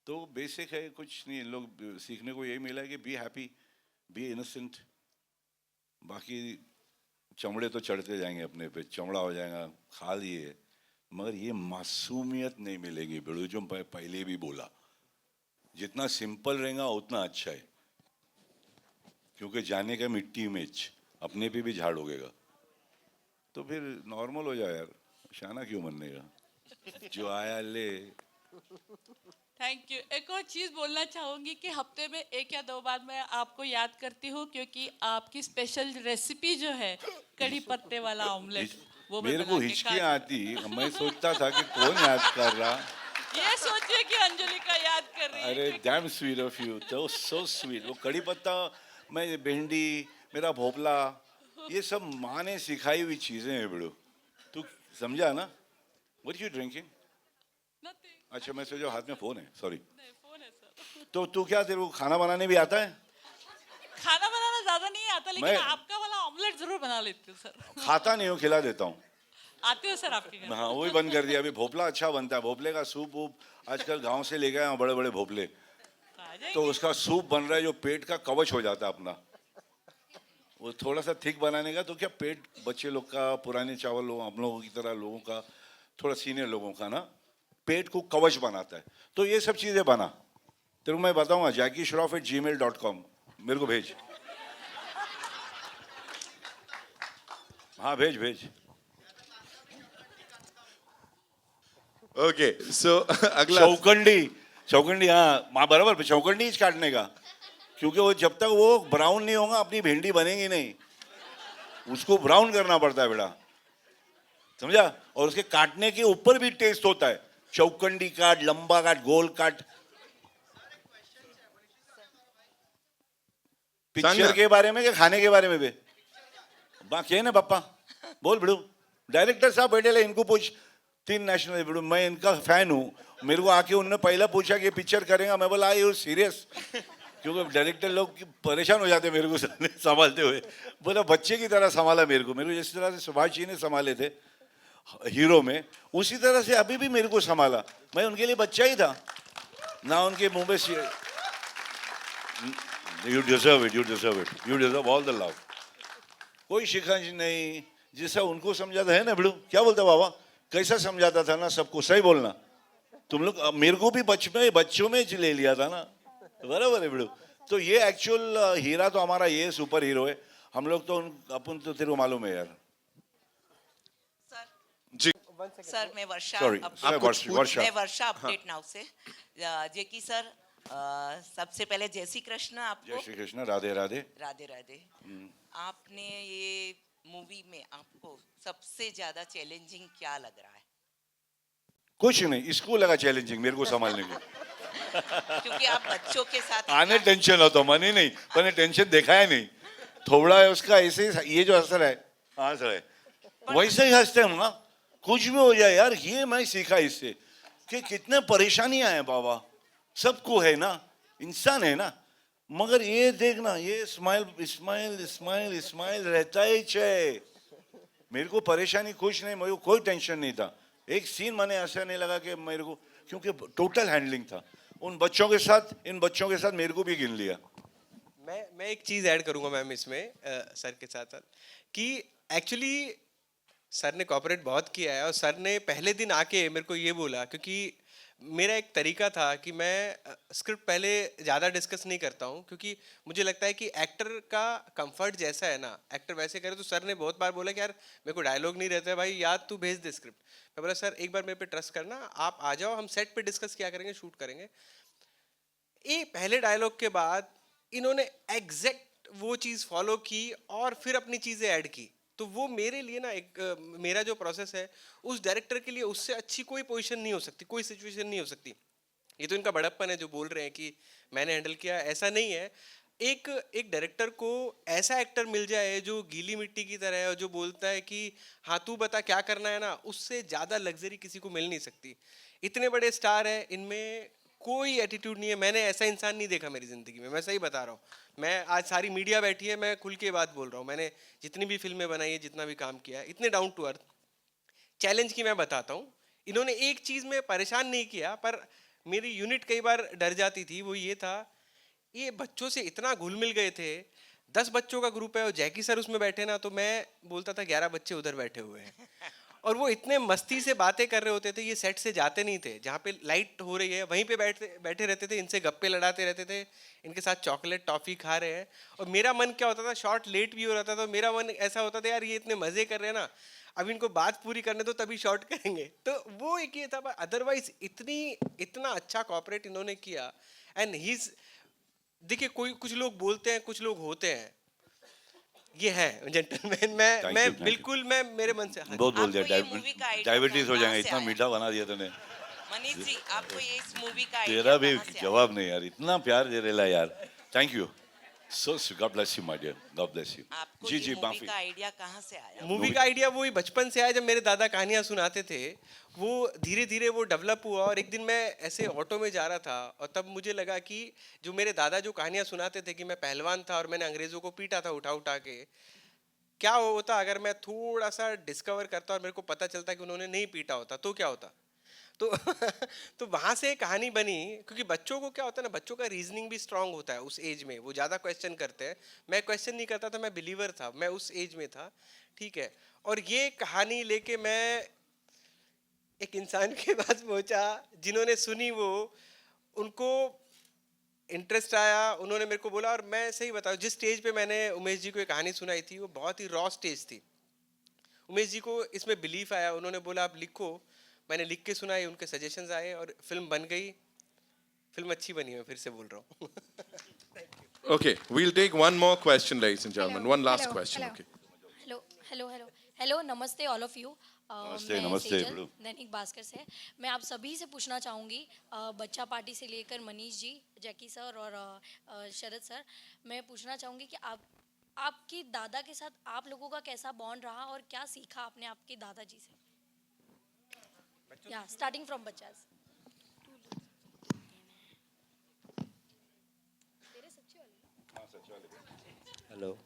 तो बेसिक है, कुछ नहीं। लोग सीखने को यही मिला है कि बी हैप्पी, बी इनोसेंट। बाकी चमड़े तो चढ़ते जाएंगे अपने पे, चमड़ा हो जाएगा, खा लिए, मगर ये मासूमियत नहीं मिलेगी। बिड़ू जो पहले भी बोला, जितना सिंपल रहेगा उतना अच्छा है, क्योंकि जाने का मिट्टी में अपने पे भी झाड़ उगेगा। तो फिर नॉर्मल हो जाए यार, शाना क्यों बनने का, जो आया ले। Thank you. एक और चीज़ बोलना चाहूँगी कि हफ्ते में 1 या 2 बार मैं आपको याद करती हूँ, क्योंकि आपकी स्पेशल रेसिपी जो है कड़ी पत्ते वाला ऑमलेट, वो मैं मेरे बना को के हिचकी खा- आती, मैं सोचता था कि कौन याद कर रहा। ये सोचिए कि अंजलिका याद कर रही है। अरे डैम स्वीट ऑफ यू, तो सो स्वीट। वो कड़ी पत्ता, मैं भिंडी, मेरा भोपला, ये सब माँ ने सिखाई हुई चीजें हैं बिड़ू। तू समझा ना? What you drinking? Nothing. अच्छा मैं सोचा हाथ में फोन है, सॉरी। नहीं, फोन है सर। तो तू क्या, तेरे को खाना बनाने भी आता है? खाना बनाना ज्यादा नहीं आता, लेकिन मैं- आपका वाला ऑमलेट जरूर बना लेती हूँ सर। खाता नहीं हूँ, खिला देता हूँ। आते हो सर आपके घर? हाँ वही बंद कर दिया। अभी भोपला अच्छा बनता है, भोपले का सूप वूप आजकल गांव से ले गए हैं बड़े बड़े भोपले, आ जाएंगे। तो उसका सूप बन रहा है जो पेट का कवच हो जाता है अपना। वो थोड़ा सा थिक बनाने का, तो क्या पेट बच्चे लोग का, पुराने चावल लोग, हम लोगों की तरह लोगों का, थोड़ा सीनियर लोगों का ना, पेट को कवच बनाता है। तो ये सब चीजें बना, तेरे को मैं बताऊंगा। jackyshroff@gmail.com मेरे को भेज। हाँ भेज भेज। ओके सो अगला चौकंडी हाँ माँ बराबर, चौकंडी ही काटने का, क्योंकि वो जब तक वो ब्राउन नहीं होगा अपनी भिंडी बनेगी नहीं, उसको ब्राउन करना पड़ता है बेटा, समझा? और उसके काटने के ऊपर भी टेस्ट होता है। चौकंडी काट, लंबा काट, गोल काट। पिक्चर के बारे में क्या खाने के बारे में भी बाकी है ना पप्पा? बोल बिड़ू, डायरेक्टर साहब बैठे ले, इनको पूछ। 3 नेशनल बिड़ू, मैं इनका फैन हूँ। मेरे को आके उन्होंने पहला पूछा कि पिक्चर करेगा, मैं बोला यू सीरियस, क्योंकि डायरेक्टर लोग परेशान हो जाते मेरे को संभालते हुए। बोला बच्चे की तरह संभाला मेरे को जिस तरह से सुभाष जी ने संभाले थे हीरो में, उसी तरह से अभी भी मेरे को संभाला। मैं उनके लिए बच्चा ही था ना, उनके मुंह में you deserve it, you deserve it, you deserve all the love. कोई शिकंज नहीं, जैसा उनको समझाता है ना बिड़ू, क्या बोलता बाबा, कैसा समझाता था ना सबको, सही बोलना। तुम लोग मेरे को भी बच्चों में ले लिया था ना, बराबर है बिड़ू। तो ये एक्चुअल हीरा तो हमारा ये सुपर हीरो है। हम लोग तो अपन तो तेरे को मालूम है यार। जी सर मैं वर्षा Sorry, वर्षा। मैं वर्षा अपडेट नाउ से जेकी सर, सबसे पहले जय श्री कृष्ण आपको। जय श्री कृष्ण, राधे राधे। राधे राधे। आपने ये मूवी में आपको सबसे ज्यादा चैलेंजिंग क्या लग रहा है? कुछ नहीं, इसको लगा चॅलेंजिंग मेरे को संभालने की। क्योंकि आप बच्चों के साथ आने टेंशन होता, मनी नहीं, पर टेंशन देखा है नहीं, थोड़ा है उसका ऐसे ही। ये जो असर है, हंस रहे वैसे ही हंसते हम ना, कुछ भी हो जाए यार, ये मैं सीखा इससे कि कितने परेशानियां हैं बाबा, सबको है ना, इंसान है ना, मगर ये देखना, ये स्माइल स्माइल स्माइल स्माइल रहता ही है। मेरे को परेशानी कुछ नहीं, मेरे को कोई टेंशन नहीं था। एक सीन मैंने ऐसा नहीं लगा कि मेरे को, क्योंकि टोटल हैंडलिंग था उन बच्चों के साथ, इन बच्चों के साथ मेरे को भी गिन लिया। मैं एक चीज़ ऐड करूंगा मैम इसमें सर के साथ साथ, कि एक्चुअली सर ने कॉपरेट बहुत किया है, और सर ने पहले दिन आके मेरे को ये बोला, क्योंकि मेरा एक तरीका था कि मैं स्क्रिप्ट पहले ज़्यादा डिस्कस नहीं करता हूँ, क्योंकि मुझे लगता है कि एक्टर का कंफर्ट जैसा है ना, एक्टर वैसे करे। तो सर ने बहुत बार बोला कि यार मेरे को डायलॉग नहीं रहता है भाई, याद तू भेज दे स्क्रिप्ट। मैं बोला सर एक बार मेरे पे ट्रस्ट करना, आप आ जाओ, हम सेट पे डिस्कस किया करेंगे, शूट करेंगे। ये पहले डायलॉग के बाद इन्होंने एग्जैक्ट वो चीज़ फॉलो की और फिर अपनी चीज़ें ऐड की। तो वो मेरे लिए ना एक मेरा जो प्रोसेस है, उस डायरेक्टर के लिए उससे अच्छी कोई पोजीशन नहीं हो सकती, कोई सिचुएशन नहीं हो सकती। ये तो इनका बड़प्पन है जो बोल रहे हैं कि मैंने हैंडल किया, ऐसा नहीं है। एक डायरेक्टर को ऐसा एक्टर मिल जाए जो गीली मिट्टी की तरह है और जो बोलता है कि हाँ तू बता क्या करना है ना, उससे ज़्यादा लग्जरी किसी को मिल नहीं सकती। इतने बड़े स्टार हैं, इनमें कोई एटीट्यूड नहीं है। मैंने ऐसा इंसान नहीं देखा मेरी ज़िंदगी में, मैं सही बता रहा हूँ। मैं आज सारी मीडिया बैठी है, मैं खुल के बात बोल रहा हूँ। मैंने जितनी भी फिल्में बनाई है, जितना भी काम किया है, इतने डाउन टू अर्थ चैलेंज की मैं बताता हूँ। इन्होंने एक चीज़ में परेशान नहीं किया, पर मेरी यूनिट कई बार डर जाती थी। वो ये था, ये बच्चों से इतना घुल मिल गए थे। 10 बच्चों का ग्रुप है और जैकी सर उसमें बैठे ना, तो मैं बोलता था 11 बच्चे उधर बैठे हुए हैं। और वो इतने मस्ती से बातें कर रहे होते थे, ये सेट से जाते नहीं थे। जहाँ पे लाइट हो रही है वहीं पे बैठे रहते थे, इनसे गप्पे लड़ाते रहते थे, इनके साथ चॉकलेट टॉफ़ी खा रहे हैं। और मेरा मन क्या होता था, शॉट लेट भी हो रहा था तो मेरा मन ऐसा होता था यार ये इतने मज़े कर रहे हैं ना, अब इनको बात पूरी करने तो तभी शॉट करेंगे। तो वो एक ये था, अदरवाइज इतना अच्छा कॉपरेट इन्होंने किया। एंड हीज देखिए, कुछ लोग बोलते हैं, कुछ लोग होते हैं, ये है जेंटलमैन। मैं बिल्कुल मैं मेरे मन से बहुत बोल दिया, डायबिटीज हो जाएगा, इतना मीठा बना दिया तूने। मनीष जी, आपको ये इस मूवी का तेरा भी जवाब नहीं यार, इतना प्यार दे रहा यार, thank you so, god bless you my dear, god bless you. आपको जी जी, मूवी माफी। का आइडिया कहाँ से आया? मूवी का आइडिया वही बचपन से आया, जब मेरे दादा कहानियाँ सुनाते थे। वो धीरे धीरे वो डेवलप हुआ, और एक दिन मैं ऐसे ऑटो में जा रहा था और तब मुझे लगा कि जो मेरे दादा जो कहानियाँ सुनाते थे कि मैं पहलवान था और मैंने अंग्रेज़ों को पीटा था उठा उठा के, क्या होता अगर मैं थोड़ा सा डिस्कवर करता और मेरे को पता चलता कि उन्होंने नहीं पीटा होता तो क्या होता। तो तो वहाँ से कहानी बनी, क्योंकि बच्चों को क्या होता है ना, बच्चों का रीजनिंग भी स्ट्रांग होता है उस एज में, वो ज़्यादा क्वेश्चन करते हैं। मैं क्वेश्चन नहीं करता था, मैं बिलीवर था, मैं उस एज में था, ठीक है। और ये कहानी लेके मैं एक इंसान के पास पहुँचा, जिन्होंने सुनी वो, उनको इंटरेस्ट आया, उन्होंने मेरे को बोला। और मैं सही बताऊँ, जिस स्टेज पे मैंने उमेश जी को एक कहानी सुनाई थी, वो बहुत ही रॉ स्टेज थी। उमेश जी को इसमें बिलीफ आया, उन्होंने बोला आप लिखो। मैंने लिख के सुनाई, उनके सजेशंस आए और फिल्म बन गई। फिल्म अच्छी बनी, मैं फिर से बोल रहा हूँ। Okay, we'll take one more question, ladies and gentlemen. One last question. Okay. Hello, नमस्ते ऑल ऑफ यू। नमस्ते, नमस्ते, सेजल, बोलो। दैनिक भास्कर से। मैं आप सभी से पूछना चाहूँगी, बच्चा पार्टी से लेकर मनीष जी, जैकी सर और शरद सर, मैं पूछना चाहूँगी कि आपकी दादा के साथ आप लोगों का कैसा बॉन्ड रहा और क्या सीखा आपने आपके दादाजी से? या स्टार्टिंग फ्रॉम बच्चास। हेलो,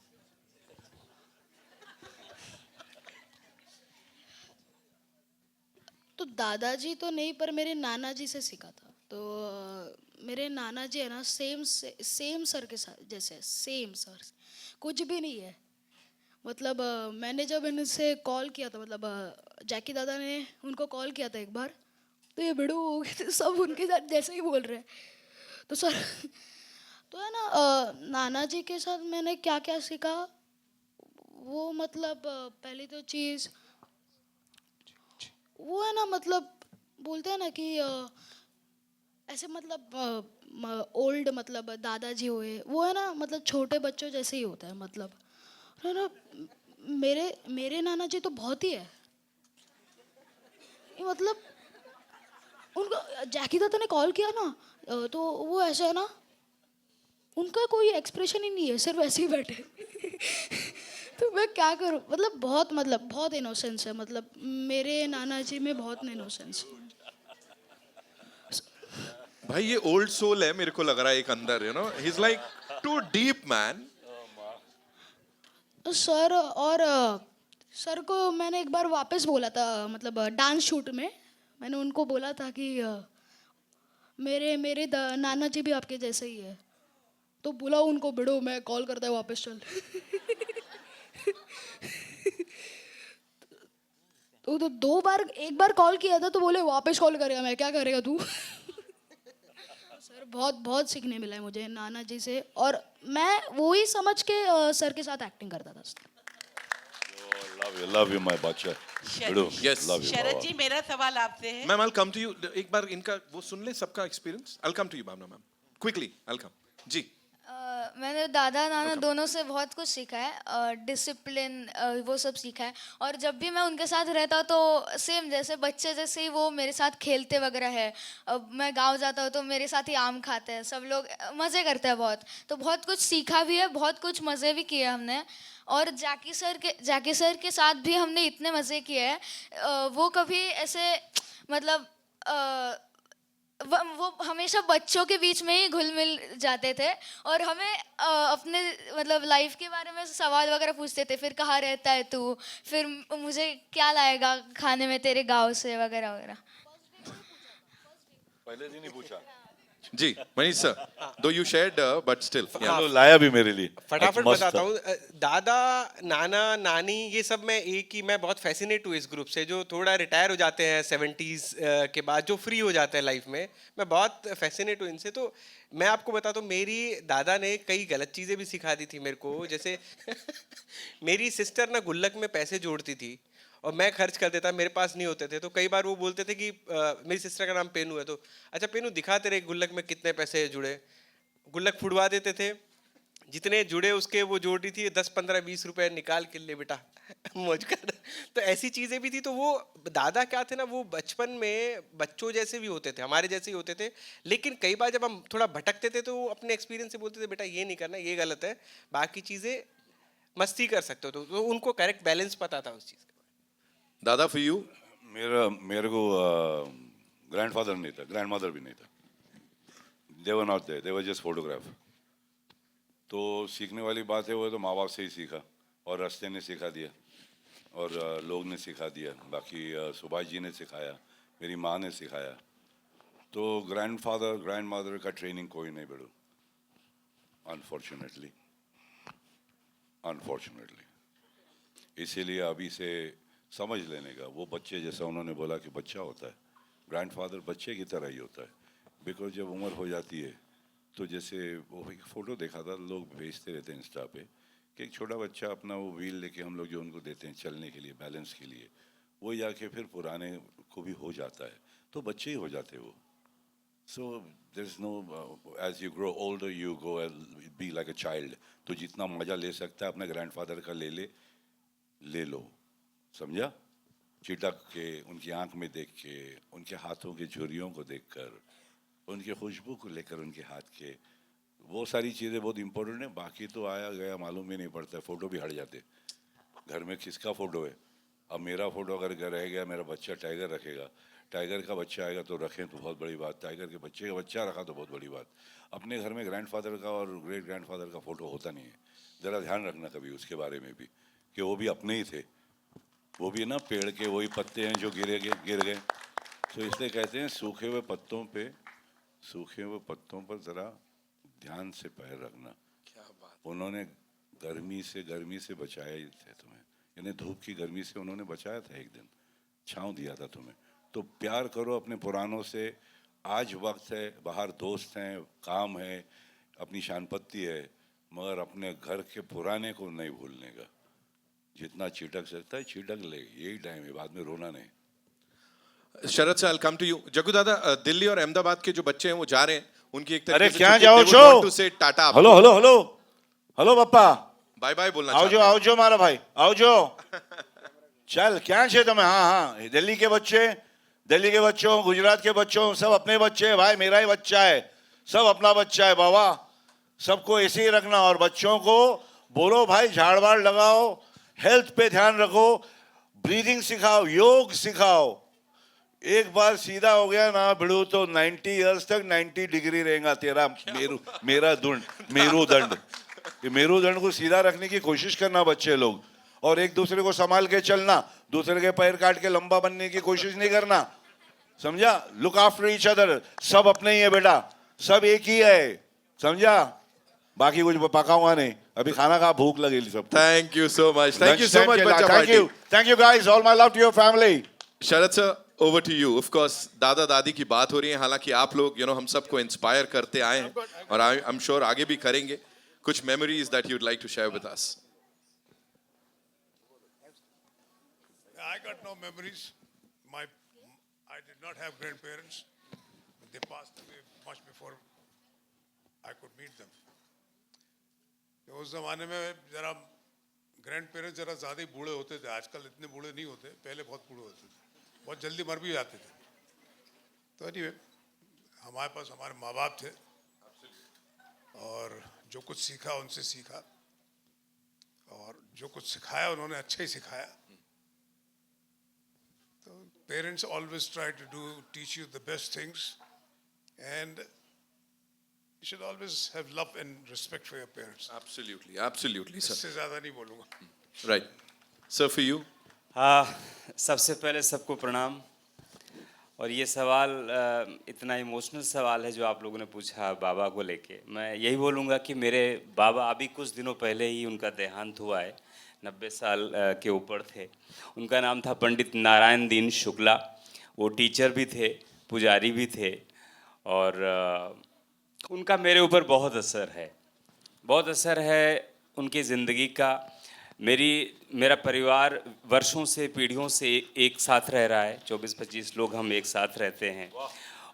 तो दादाजी तो नहीं, पर मेरे नाना जी से सीखा था। तो मेरे नाना जी है ना, सेम सर के साथ जैसे, सेम सर, कुछ भी नहीं है। मतलब मैंने जब इनसे कॉल किया था, मतलब जैकी दादा ने उनको कॉल किया था एक बार, तो ये भिड़ू हो गए थे, सब उनके साथ जैसे ही बोल रहे हैं। तो सर तो है ना, नाना जी के साथ मैंने क्या क्या सीखा, वो मतलब पहली तो चीज़ वो है ना, मतलब बोलते हैं ना कि ऐसे मतलब ओल्ड, मतलब दादाजी हुए, वो है ना, मतलब छोटे बच्चों जैसे ही होता है। मतलब है ना, मेरे नाना जी तो बहुत ही है। मतलब उनको जैकी दादा ने कॉल किया ना, तो वो ऐसा है ना, उनका कोई एक्सप्रेशन ही नहीं है, सिर्फ ऐसे ही बैठे। तो मैं क्या करूं, मतलब बहुत इनोसेंस है, मतलब मेरे नाना जी में बहुत इनोसेंस है। भाई ये ओल्ड सोल है, मेरे को लग रहा है एक अंदर, you know, he is like too deep man. Sir, और सर को मैंने एक बार वापस बोला था, मतलब डांस शूट में मैंने उनको बोला था कि मेरे मेरे नाना जी भी आपके जैसे ही है, तो बोला उनको, बिड़ो मैं कॉल करता है वापस चल। तो एक बार कॉल किया था तो बोले वापस कॉल करेगा, मैं क्या करेगा तू। सर बहुत सीखने मिला है मुझे नाना जी से, और मैं वो ही समझ के सर के साथ एक्टिंग करता था। लव यू माय बच्चा। Yes. Love you. Sharad ji, मेरा सवाल आपसे है। Ma'am, I will come to you, एक बार इनका वो सुन ले, सबका experience. I will come to you Bhavna ma'am, quickly I will come जी। मैंने दादा नाना दोनों से बहुत कुछ सीखा है, डिसिप्लिन वो सब सीखा है। और जब भी मैं उनके साथ रहता हूँ तो सेम जैसे बच्चे जैसे ही वो मेरे साथ खेलते वगैरह है। अब मैं गांव जाता हूँ तो मेरे साथ ही आम खाते हैं, सब लोग मज़े करते हैं बहुत। तो बहुत कुछ सीखा भी है, बहुत कुछ मज़े भी किए हमने। और जैकी सर के साथ भी हमने इतने मज़े किए हैं, वो कभी ऐसे मतलब वो हमेशा बच्चों के बीच में ही घुल मिल जाते थे, और हमें अपने मतलब लाइफ के बारे में सवाल वगैरह पूछते थे। फिर कहाँ रहता है तू, फिर मुझे क्या लाएगा खाने में तेरे गांव से, वगैरह वगैरह। पहले दिन ही पूछा जी मनीष सर, दो यू शेयर्ड बट स्टिल लाया भी मेरे लिए। फटाफट मस्त बताता था। हूँ। दादा नाना नानी ये सब मैं बहुत फैसिनेट हूँ इस ग्रुप से, जो थोड़ा रिटायर हो जाते हैं 70s के बाद, जो फ्री हो जाते हैं लाइफ में। मैं बहुत फैसिनेट हूँ इनसे। तो मैं आपको बताता हूँ, मेरी दादा ने कई गलत चीज़ें भी सिखा दी थी मेरे को। जैसे मेरी सिस्टर ना गुल्लक में पैसे जोड़ती थी और मैं खर्च कर देता, मेरे पास नहीं होते थे। तो कई बार वो बोलते थे कि मेरी सिस्टर का नाम पेनू है, तो अच्छा पेनू दिखा तेरे गुल्लक में कितने पैसे जुड़े। गुल्लक फुड़वा देते थे, जितने जुड़े उसके वो जोड़ रही थी 10 15 20 रुपए निकाल के ले बेटा मौज कर। तो ऐसी चीज़ें भी थी। तो वो दादा क्या थे ना, वो बचपन में बच्चों जैसे भी होते थे, हमारे जैसे ही होते थे। लेकिन कई बार जब हम थोड़ा भटकते थे तो वो अपने एक्सपीरियंस से बोलते थे बेटा ये नहीं करना, ये गलत है, बाकी चीज़ें मस्ती कर सकते हो। तो उनको करेक्ट बैलेंस पता था उस चीज़ का। दादा फॉर यू। मेरे को ग्रैंडफादर नहीं था, ग्रैंडमदर भी नहीं था। They were not there, they were just photograph. तो सीखने वाली बात है वो तो माँ बाप से ही सीखा, और रास्ते ने सिखा दिया, और लोग ने सिखा दिया। बाकी सुभाष जी ने सिखाया, मेरी माँ ने सिखाया। तो ग्रैंडफादर ग्रैंडमदर का ट्रेनिंग कोई नहीं बेड़ो, अनफॉर्चुनेटली। इसीलिए अभी से समझ लेने का। वो बच्चे जैसा उन्होंने बोला कि बच्चा होता है, ग्रैंडफादर बच्चे की तरह ही होता है। बिकॉज जब उम्र हो जाती है तो जैसे वो एक फ़ोटो देखा था, लोग भेजते रहते हैं इंस्टा पे, कि एक छोटा बच्चा अपना वो व्हील लेके हम लोग जो उनको देते हैं चलने के लिए, बैलेंस के लिए, वो जाके फिर पुराने को भी हो जाता है, तो बच्चे ही हो जाते वो। So there is no, as you grow older you go be like a child. तो जितना मज़ा ले सकता है अपने ग्रैंडफादर का ले लो, समझा? चिटक के, उनकी आंख में देख के, उनके हाथों के झुर्रियों को देखकर, उनकी खुशबू को लेकर उनके हाथ के, वो सारी चीज़ें बहुत इंपॉर्टेंट है। बाकी तो आया गया मालूम ही नहीं पड़ता, फ़ोटो भी हट जाते। घर में किसका फ़ोटो है? अब मेरा फ़ोटो अगर घर रह गया, मेरा बच्चा टाइगर रखेगा, टाइगर का बच्चा आएगा तो रखें तो बहुत बड़ी बात, टाइगर के बच्चे का बच्चा रखा तो बहुत बड़ी बात। अपने घर में ग्रैंडफादर का और ग्रेट ग्रैंडफादर का फ़ोटो होता नहीं है। ज़रा ध्यान रखना कभी उसके बारे में भी, कि वो भी अपने ही थे, वो भी ना पेड़ के वही पत्ते हैं जो गिर गए। तो इसलिए कहते हैं सूखे हुए पत्तों पर ज़रा ध्यान से पैर रखना। क्या बात। उन्होंने गर्मी से बचाया ही थे तुम्हें, यानी धूप की गर्मी से उन्होंने बचाया था, एक दिन छाँव दिया था तुम्हें। तो प्यार करो अपने पुरानों से। आज वक्त है, बाहर दोस्त हैं, काम है, अपनी शानपत्ती है, मगर अपने घर के पुराने को नहीं भूलने का। जितना छिटक सकता है छिटक ले, यही टाइम है, बाद में रोना नहीं। Sharad sir, I'll come to you. Jaggu दादा, दिल्ली और अहमदाबाद के जो बच्चे हैं वो जा रहे हैं, उनकी एक अरे तरीके से क्या छुट्टी, जाओ they would छो? want to say tata. Hello papa, bye bye बोलना आओ चाहते हैं। जो मारा भाई, आओ जो चल क्या छे तुम्हें। हाँ, दिल्ली के बच्चों, गुजरात के बच्चों, सब अपने बच्चे हैं भाई, मेरा ही बच्चा है, सब अपना बच्चा है बाबा। सबको ऐसे ही रखना, और बच्चों को बोलो भाई झाड़ वाड़ लगाओ, हेल्थ पे ध्यान रखो, ब्रीदिंग सिखाओ, योग सिखाओ। एक बार सीधा हो गया ना भिड़ू तो 90 इयर्स तक 90 डिग्री रहेगा तेरा मेरुदंड। ये मेरुदंड को सीधा रखने की कोशिश करना बच्चे लोग, और एक दूसरे को संभाल के चलना, दूसरे के पैर काट के लंबा बनने की कोशिश नहीं करना, समझा? Look after each other. सब अपने ही है बेटा, सब एक ही है, समझा? बाकी कुछ पकाऊंगा नहीं, अभी खाना खा, भूख लगेगी सब। Thank you so much. Thank you so much, Bachcha Party. Thank you guys. All my love to your family. Sharad sir, over to you. Of course, दादा दादी की बात हो रही है, हालांकि आप लोग हम सबको इंस्पायर करते आए हैं, और I'm sure आगे भी करेंगे। कुछ memories that you'd like to share with us? I got no memories. I did not have grandparents. They passed away much before I could meet them. उस जमाने में जरा ग्रैंड पेरेंट्स जरा ज़्यादा ही बूढ़े होते थे, आजकल इतने बूढ़े नहीं होते, पहले बहुत बूढ़े होते थे, बहुत जल्दी मर भी जाते थे। तो anyway, हमारे पास हमारे माँ बाप थे, और जो कुछ सीखा उनसे सीखा, और जो कुछ सिखाया उन्होंने अच्छा ही सिखाया। तो parents always try to teach you the best things, and you should always have love and respect for your parents. Absolutely, absolutely, sir. इससे ज़्यादा नहीं बोलूँगा। Right, sir, for you. सबसे पहले सबको प्रणाम। और ये सवाल इतना इमोशनल सवाल है जो आप लोगों ने पूछा बाबा को लेके। मैं यही बोलूँगा कि मेरे बाबा अभी कुछ दिनों पहले ही उनका देहांत हुआ है, 90 साल के ऊपर थे। उनका नाम था पंडित नारायण दीन शुक्ला। वो टीचर भी थे, पुजारी भी थे, और उनका मेरे ऊपर बहुत असर है, बहुत असर है उनकी ज़िंदगी का। मेरा परिवार वर्षों से, पीढ़ियों से एक साथ रह रहा है। 24-25 लोग हम एक साथ रहते हैं,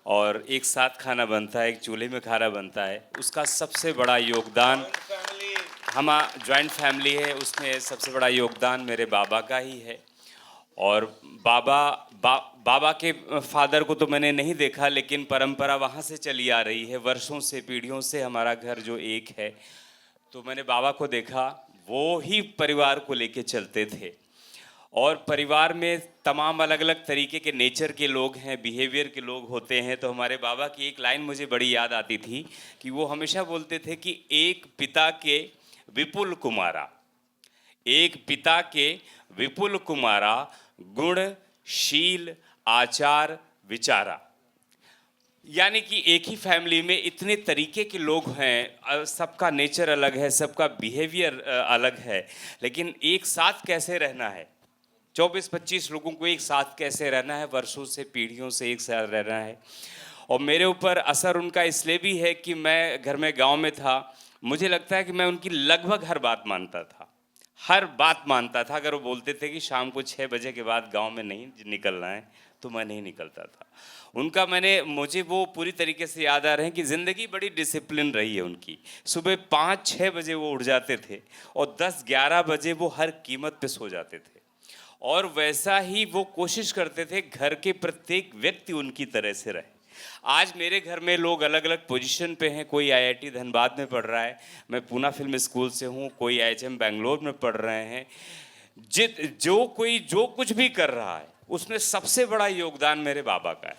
और एक साथ खाना बनता है, एक चूल्हे में खाना बनता है। उसका सबसे बड़ा योगदान, हम जॉइंट फैमिली है, उसमें सबसे बड़ा योगदान मेरे बाबा का ही है। और बाबा के फादर को तो मैंने नहीं देखा, लेकिन परंपरा वहाँ से चली आ रही है, वर्षों से, पीढ़ियों से हमारा घर जो एक है। तो मैंने बाबा को देखा, वो ही परिवार को लेके चलते थे। और परिवार में तमाम अलग अलग तरीके के नेचर के लोग हैं, बिहेवियर के लोग होते हैं। तो हमारे बाबा की एक लाइन मुझे बड़ी याद आती थी कि वो हमेशा बोलते थे कि एक पिता के विपुल कुमारा, एक पिता के विपुल कुमारा, गुण शील आचार विचारा। यानी कि एक ही फैमिली में इतने तरीके के लोग हैं, सबका नेचर अलग है, सबका बिहेवियर अलग है, लेकिन एक साथ कैसे रहना है, 24-25 लोगों को एक साथ कैसे रहना है, वर्षों से, पीढ़ियों से एक साथ रहना है। और मेरे ऊपर असर उनका इसलिए भी है कि मैं घर में गांव में था, मुझे लगता है कि मैं उनकी लगभग हर बात मानता था, हर बात मानता था। अगर वो बोलते थे कि शाम को 6 बजे के बाद गांव में नहीं निकलना है, तो मैं नहीं निकलता था। मुझे वो पूरी तरीके से याद आ रहे हैं कि ज़िंदगी बड़ी डिसिप्लिन रही है उनकी। सुबह 5-6 बजे वो उठ जाते थे, और 10-11 बजे वो हर कीमत पे सो जाते थे। और वैसा ही वो कोशिश करते थे घर के प्रत्येक व्यक्ति उनकी तरह से रहे। आज मेरे घर में लोग अलग अलग पोजीशन पे हैं, कोई IIT धनबाद में पढ़ रहा है, मैं पूना फिल्म स्कूल से हूँ, कोई IHM बेंगलोर में पढ़ रहे हैं। जो कुछ भी कर रहा है उसमें सबसे बड़ा योगदान मेरे बाबा का है।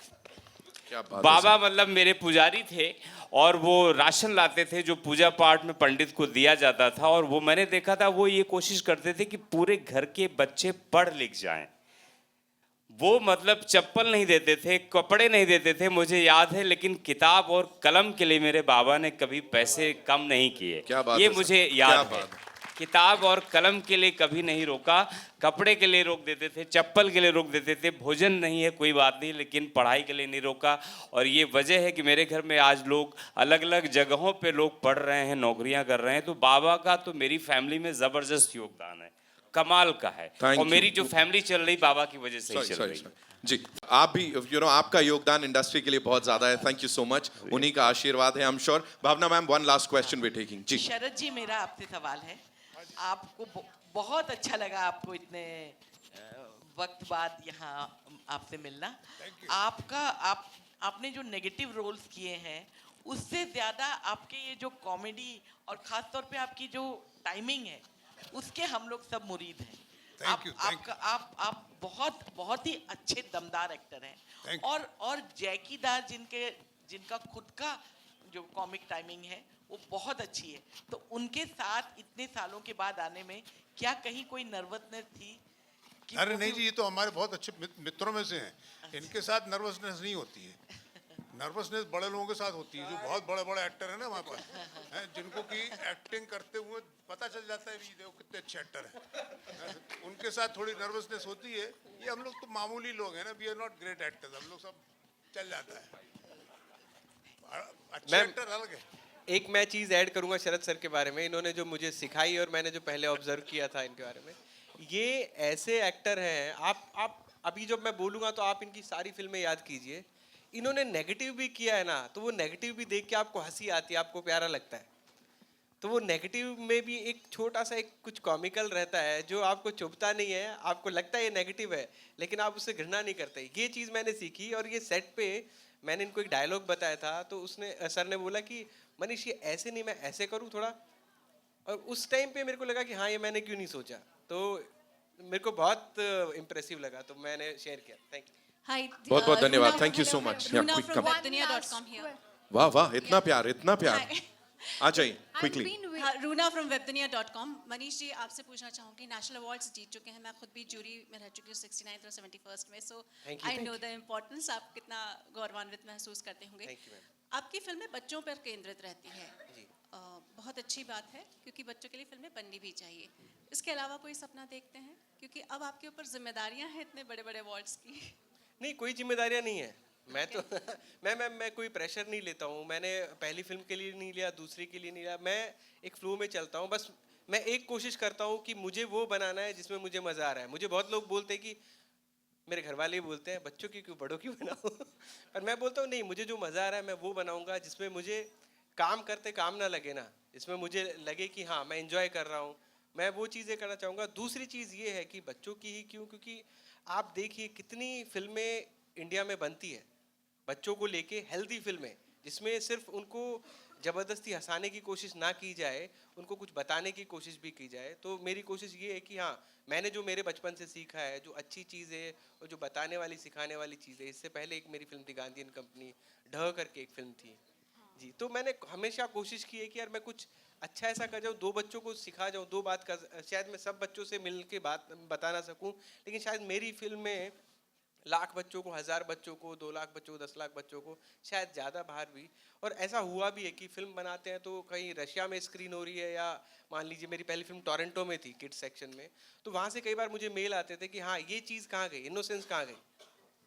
क्या बात बाबा मतलब मेरे पुजारी थे, और वो राशन लाते थे जो पूजा पाठ में पंडित को दिया जाता था। और वो मैंने देखा था, वो ये कोशिश करते थे कि पूरे घर के बच्चे पढ़ लिख जाएं। वो मतलब चप्पल नहीं देते थे, कपड़े नहीं देते थे, मुझे याद है, लेकिन किताब और कलम के लिए मेरे बाबा ने कभी पैसे कम नहीं किए। क्या बात ये है, मुझे याद है। किताब और कलम के लिए कभी नहीं रोका, कपड़े के लिए रोक देते थे, चप्पल के लिए रोक देते थे, भोजन नहीं है कोई बात नहीं, लेकिन पढ़ाई के लिए नहीं रोका। और ये वजह है कि मेरे घर में आज लोग अलग अलग जगहों पे लोग पढ़ रहे हैं, नौकरियां कर रहे हैं। तो बाबा का तो मेरी फैमिली में ज़बरदस्त योगदान है, कमाल का है। और मेरी जो फैमिली चल रही बाबा की वजह से ही चल रही है। जी, आप भी आपका योगदान इंडस्ट्री के लिए बहुत ज्यादा है। थैंक यू सो मच, उन्हीं का आशीर्वाद है, I am sure. Bhavna ma'am, one last question we taking. जी शरद जी, मेरा आपसे सवाल है। आपको बहुत अच्छा लगा आपको इतने वक्त बाद यहाँ आपसे मिलना। आपने जो नेगेटिव रोल्स किए हैं, उससे ज़्यादा आपके ये जो कॉमेडी और ख़ास तौर पे आपकी जो टाइमिंग है, उसके हम लोग सब मुरीद हैं। Thank you, thank आपका आप बहुत बहुत ही अच्छे दमदार एक्टर हैं। Thank you. और जैकी दार जिनका खुद का जो कॉमिक टाइमिंग है वो बहुत अच्छी है, तो उनके साथ इतने सालों के बाद आने में क्या कहीं कोई नर्वसनेस थी कि अरे वो नहीं भी- जी, ये तो हमारे बहुत अच्छे मित्रों में से हैं। इनके साथ नर्वसनेस नहीं होती है। नर्वसनेस बड़े लोगों के साथ होती है, जो बहुत बड़े बड़े एक्टर है ना वहाँ पर, हैं, जिनको कि एक्टिंग करते हुए पता चल जाता है भी देखो कितने अच्छे एक्टर हैं, उनके साथ थोड़ी नर्वसनेस होती है। ये हम लोग तो मामूली लोग हैं ना, we are not great actors, हम लोग सब चल जाता है। अच्छे मैम, एक्टर अलग है। एक मैं चीज़ ऐड करूंगा शरद सर के बारे में। इन्होंने जो मुझे सिखाई और मैंने जो पहले ऑब्जर्व किया था इनके बारे में, ये ऐसे एक्टर हैं, आप अभी जब मैं बोलूँगा तो आप इनकी सारी फिल्में याद कीजिए। इन्होंने नेगेटिव भी किया है ना, तो वो नेगेटिव भी देख के आपको हंसी आती है, आपको प्यारा लगता है। तो वो नेगेटिव में भी एक छोटा सा एक कुछ कॉमिकल रहता है जो आपको चुभता नहीं है, आपको लगता है ये नेगेटिव है, लेकिन आप उससे घृणा नहीं करते। ये चीज़ मैंने सीखी। और ये सेट पे मैंने इनको एक डायलॉग बताया था, तो उसने सर ने बोला कि मनीष ये ऐसे नहीं, मैं ऐसे करूँ थोड़ा। और उस टाइम पे मेरे को लगा कि हाँ, ये मैंने क्यों नहीं सोचा, तो मेरे को बहुत इम्प्रेसिव लगा, तो मैंने शेयर किया। Thank you. बहुत बहुत धन्यवाद, थैंक यू सो मच। वाह वाह, इतना प्यार, इतना प्यार। आ जाइए quickly. Runa from webdunia.com। Manish ji, आपसे पूछना चाहूँगी, नेशनल अवार्ड्स जीत चुके हैं, मैं खुद भी जूरी में रह चुकी हूँ 69th और 71st में, सो आई नो द इम्पोर्टेंस, आप कितना गौरवान्वित महसूस करते होंगे। आपकी फिल्में बच्चों पर केंद्रित रहती है, बहुत अच्छी बात है, क्योंकि बच्चों के लिए फिल्में बननी भी चाहिए। इसके अलावा कोई सपना देखते हैं, क्योंकि अब आपके ऊपर जिम्मेदारियां हैं इतने बड़े बड़े अवार्ड्स की? नहीं, कोई जिम्मेदारियां नहीं है। मैं तो मैं कोई प्रेशर नहीं लेता हूँ। मैंने पहली फिल्म के लिए नहीं लिया, दूसरी के लिए नहीं लिया, मैं एक फ्लो में चलता हूँ। बस मैं एक कोशिश करता हूँ कि मुझे वो बनाना है जिसमें मुझे मज़ा आ रहा है। मुझे बहुत लोग बोलते हैं कि, मेरे घर वाले बोलते हैं, बच्चों की क्यों, बड़ों की बनाओ। पर मैं बोलता हूँ नहीं, मुझे जो मज़ा आ रहा है मैं वो बनाऊँगा, जिसमें मुझे काम करते काम ना लगे ना, इसमें मुझे लगे कि हाँ मैं इंजॉय कर रहा हूँ, मैं वो चीज़ें करना चाहूँगा। दूसरी चीज़ ये है कि बच्चों की ही क्यों, क्योंकि आप देखिए कितनी फिल्में इंडिया में बनती है बच्चों को लेके, हेल्दी फिल्में, जिसमें सिर्फ उनको ज़बरदस्ती हंसाने की कोशिश ना की जाए, उनको कुछ बताने की कोशिश भी की जाए। तो मेरी कोशिश ये है कि हाँ, मैंने जो मेरे बचपन से सीखा है, जो अच्छी चीज़ है और जो बताने वाली सिखाने वाली चीज़ है। इससे पहले एक मेरी फिल्म थी गांधी एंड कंपनी, ढ करके एक फिल्म थी जी, तो मैंने हमेशा कोशिश की है कि यार मैं कुछ अच्छा ऐसा कर जाऊँ, दो बच्चों को सिखा जाऊँ, दो बात कर, शायद मैं सब बच्चों से मिल के बात बता ना सकूँ, लेकिन शायद मेरी फिल्म में लाख बच्चों को, 1000 बच्चों को, 2 लाख बच्चों को, 10 लाख बच्चों को, शायद ज़्यादा बाहर भी। और ऐसा हुआ भी है कि फिल्म बनाते हैं तो कहीं रशिया में स्क्रीन हो रही है, या मान लीजिए मेरी पहली फिल्म टोरंटो में थी किड्स सेक्शन में, तो वहाँ से कई बार मुझे मेल आते थे कि हाँ ये चीज़ कहाँ गई, इनोसेंस कहाँ गई,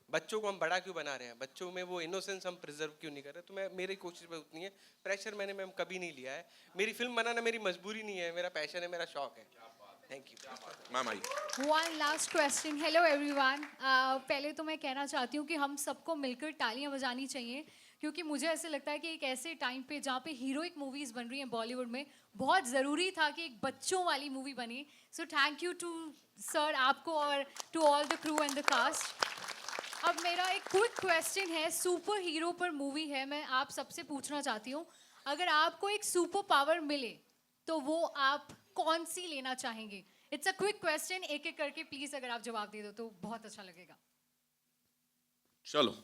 बच्चों को हम बड़ा क्यों बना रहे हैं, बच्चों में वो इनोसेंस हम प्रिजर्व क्यों नहीं कर रहे। तो मैं, मेरी कोशिश में उतनी है, प्रेशर मैंने मैम कभी नहीं लिया है। मेरी फिल्म बनाना मेरी मजबूरी नहीं है, मेरा पैशन है, मेरा शौक है। Thank you ma'am I. One last question. Hello everyone. पहले तो मैं कहना चाहती हूँ कि हम सबको मिलकर तालियां बजानी चाहिए, क्योंकि मुझे ऐसे लगता है कि एक ऐसे टाइम पे जहाँ पे हीरोइक मूवीज़ बन रही हैं बॉलीवुड में, बहुत ज़रूरी था कि एक बच्चों वाली मूवी बने। So thank you too sir, आपको, और to all the crew and the cast. अब मेरा एक क्विक क्वेश्चन है, सुपर हीरो पर मूवी है, मैं आप सबसे पूछना चाहती हूँ, अगर आपको एक सुपर पावर मिले तो वो आप कौन सी लेना चाहेंगे? इट्स अ क्विक क्वेश्चन, एक एक करके प्लीज अगर आप जवाब दे दो तो बहुत अच्छा लगेगा। चलो,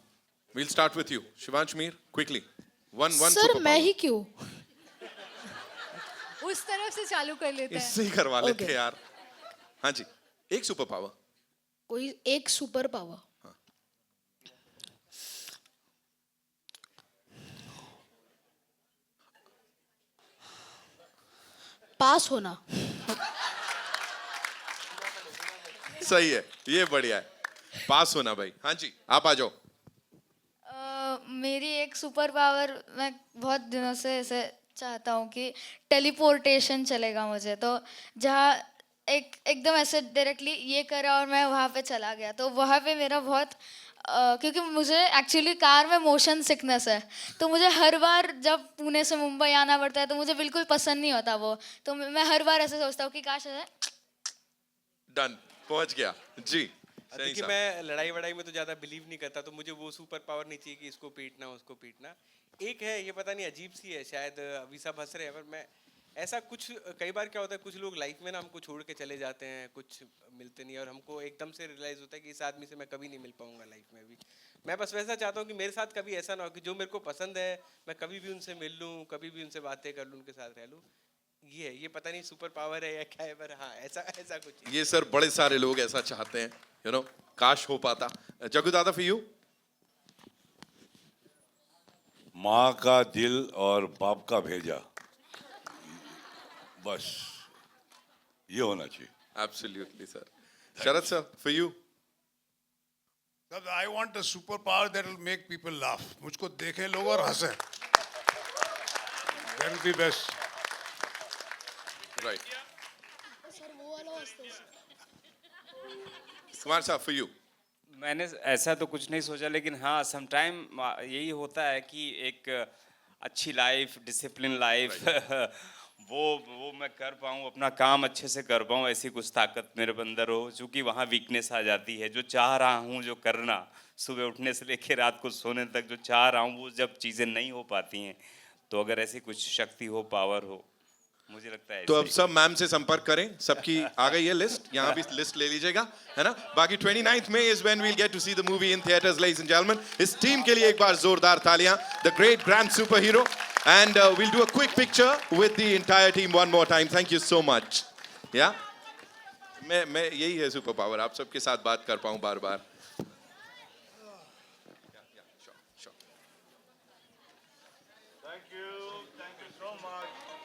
we'll start with you, Shivansh Mir, quickly. One sir superpower. मैं ही क्यों? उस तरफ से चालू कर लेते हैं। इससे ही करवा लेते हैं यार। हाँ जी, एक सुपर पावर। कोई एक सुपर पावर। पास होना। सही है, ये बढ़िया है, पास होना भाई। हाँ जी, आप आ जाओ। मेरी एक सुपर पावर, मैं बहुत दिनों से ऐसे चाहता हूँ कि टेलीपोर्टेशन चलेगा मुझे, तो जहाँ एकदम ऐसे डायरेक्टली ये करा और मैं वहाँ पे चला गया, तो वहाँ पे मेरा बहुत क्योंकि मुझे एक्चुअली कार में मोशन सिकनेस है, तो मुझे हर बार जब पुणे से मुंबई आना पड़ता है तो मुझे बिल्कुल पसंद नहीं होता वो, तो मैं हर बार ऐसे सोचता हूँ कि काश ऐसे डन, पहुंच गया जी। क्योंकि मैं लड़ाई वड़ाई में तो ज़्यादा बिलीव नहीं करता, तो मुझे वो सुपर पावर नहीं चाहिए कि इसको पीटना उसको पीटना। एक है, ये पता नहीं अजीब सी है, शायद अभी सब हंस रहे हैं, पर मैं ऐसा कुछ कई बार क्या होता है, कुछ लोग लाइफ में ना हमको छोड़ के चले जाते हैं, कुछ मिलते नहीं, और हमको एकदम से रियलाइज होता है कि इस आदमी से मैं कभी नहीं मिल पाऊंगा लाइफ में भी। मैं बस वैसा चाहता हूँ कि मेरे साथ कभी ऐसा ना हो कि जो मेरे को पसंद है मैं कभी भी उनसे मिल लूँ, कभी भी उनसे बातें कर लूँ, उनके साथ रह लूँ। ये पता नहीं सुपर पावर है या क्या है, पर हाँ ऐसा कुछ। ये सर बड़े सारे लोग ऐसा चाहते हैं, यू नो, काश हो पाता। जग्गू दादा फॉर यू। माँ का दिल और बाप का भेजा, बस ये होना चाहिए। Absolutely sir. Sharad sir for you. I want a superpower that will make people laugh. मुझको देखें लोग और हंसें. That will be best. Right. Kumar साहब फॉर यू। मैंने ऐसा तो कुछ नहीं सोचा, लेकिन हाँ समटाइम यही होता है कि एक अच्छी लाइफ, डिसिप्लिन लाइफ वो मैं कर पाऊँ, अपना काम अच्छे से कर पाऊँ, ऐसी कुछ ताकत मेरे अंदर हो, क्योंकि वहाँ वीकनेस आ जाती है। जो चाह रहा हूँ जो करना, सुबह उठने से लेकर रात को सोने तक जो चाह रहा हूँ, वो जब चीज़ें नहीं हो पाती हैं, तो अगर ऐसी कुछ शक्ति हो, पावर हो, मुझे लगता है तो अब सब मैम से संपर्क करें। सबकी आ गई है लिस्ट, यहाँ भी लिस्ट ले लीजिएगा, है ना। बाकी 29th May is when we'll get to see the movie in theaters, ladies and gentlemen. इस टीम के लिए एक बार जोरदार तालियां। The great grand superhero, and we'll do a quick picture with the entire team one more time. Thank you so much. Yeah, मैं यही है सुपर पावर, आप सबके साथ बात कर पाऊं बार बार। Thank you so much.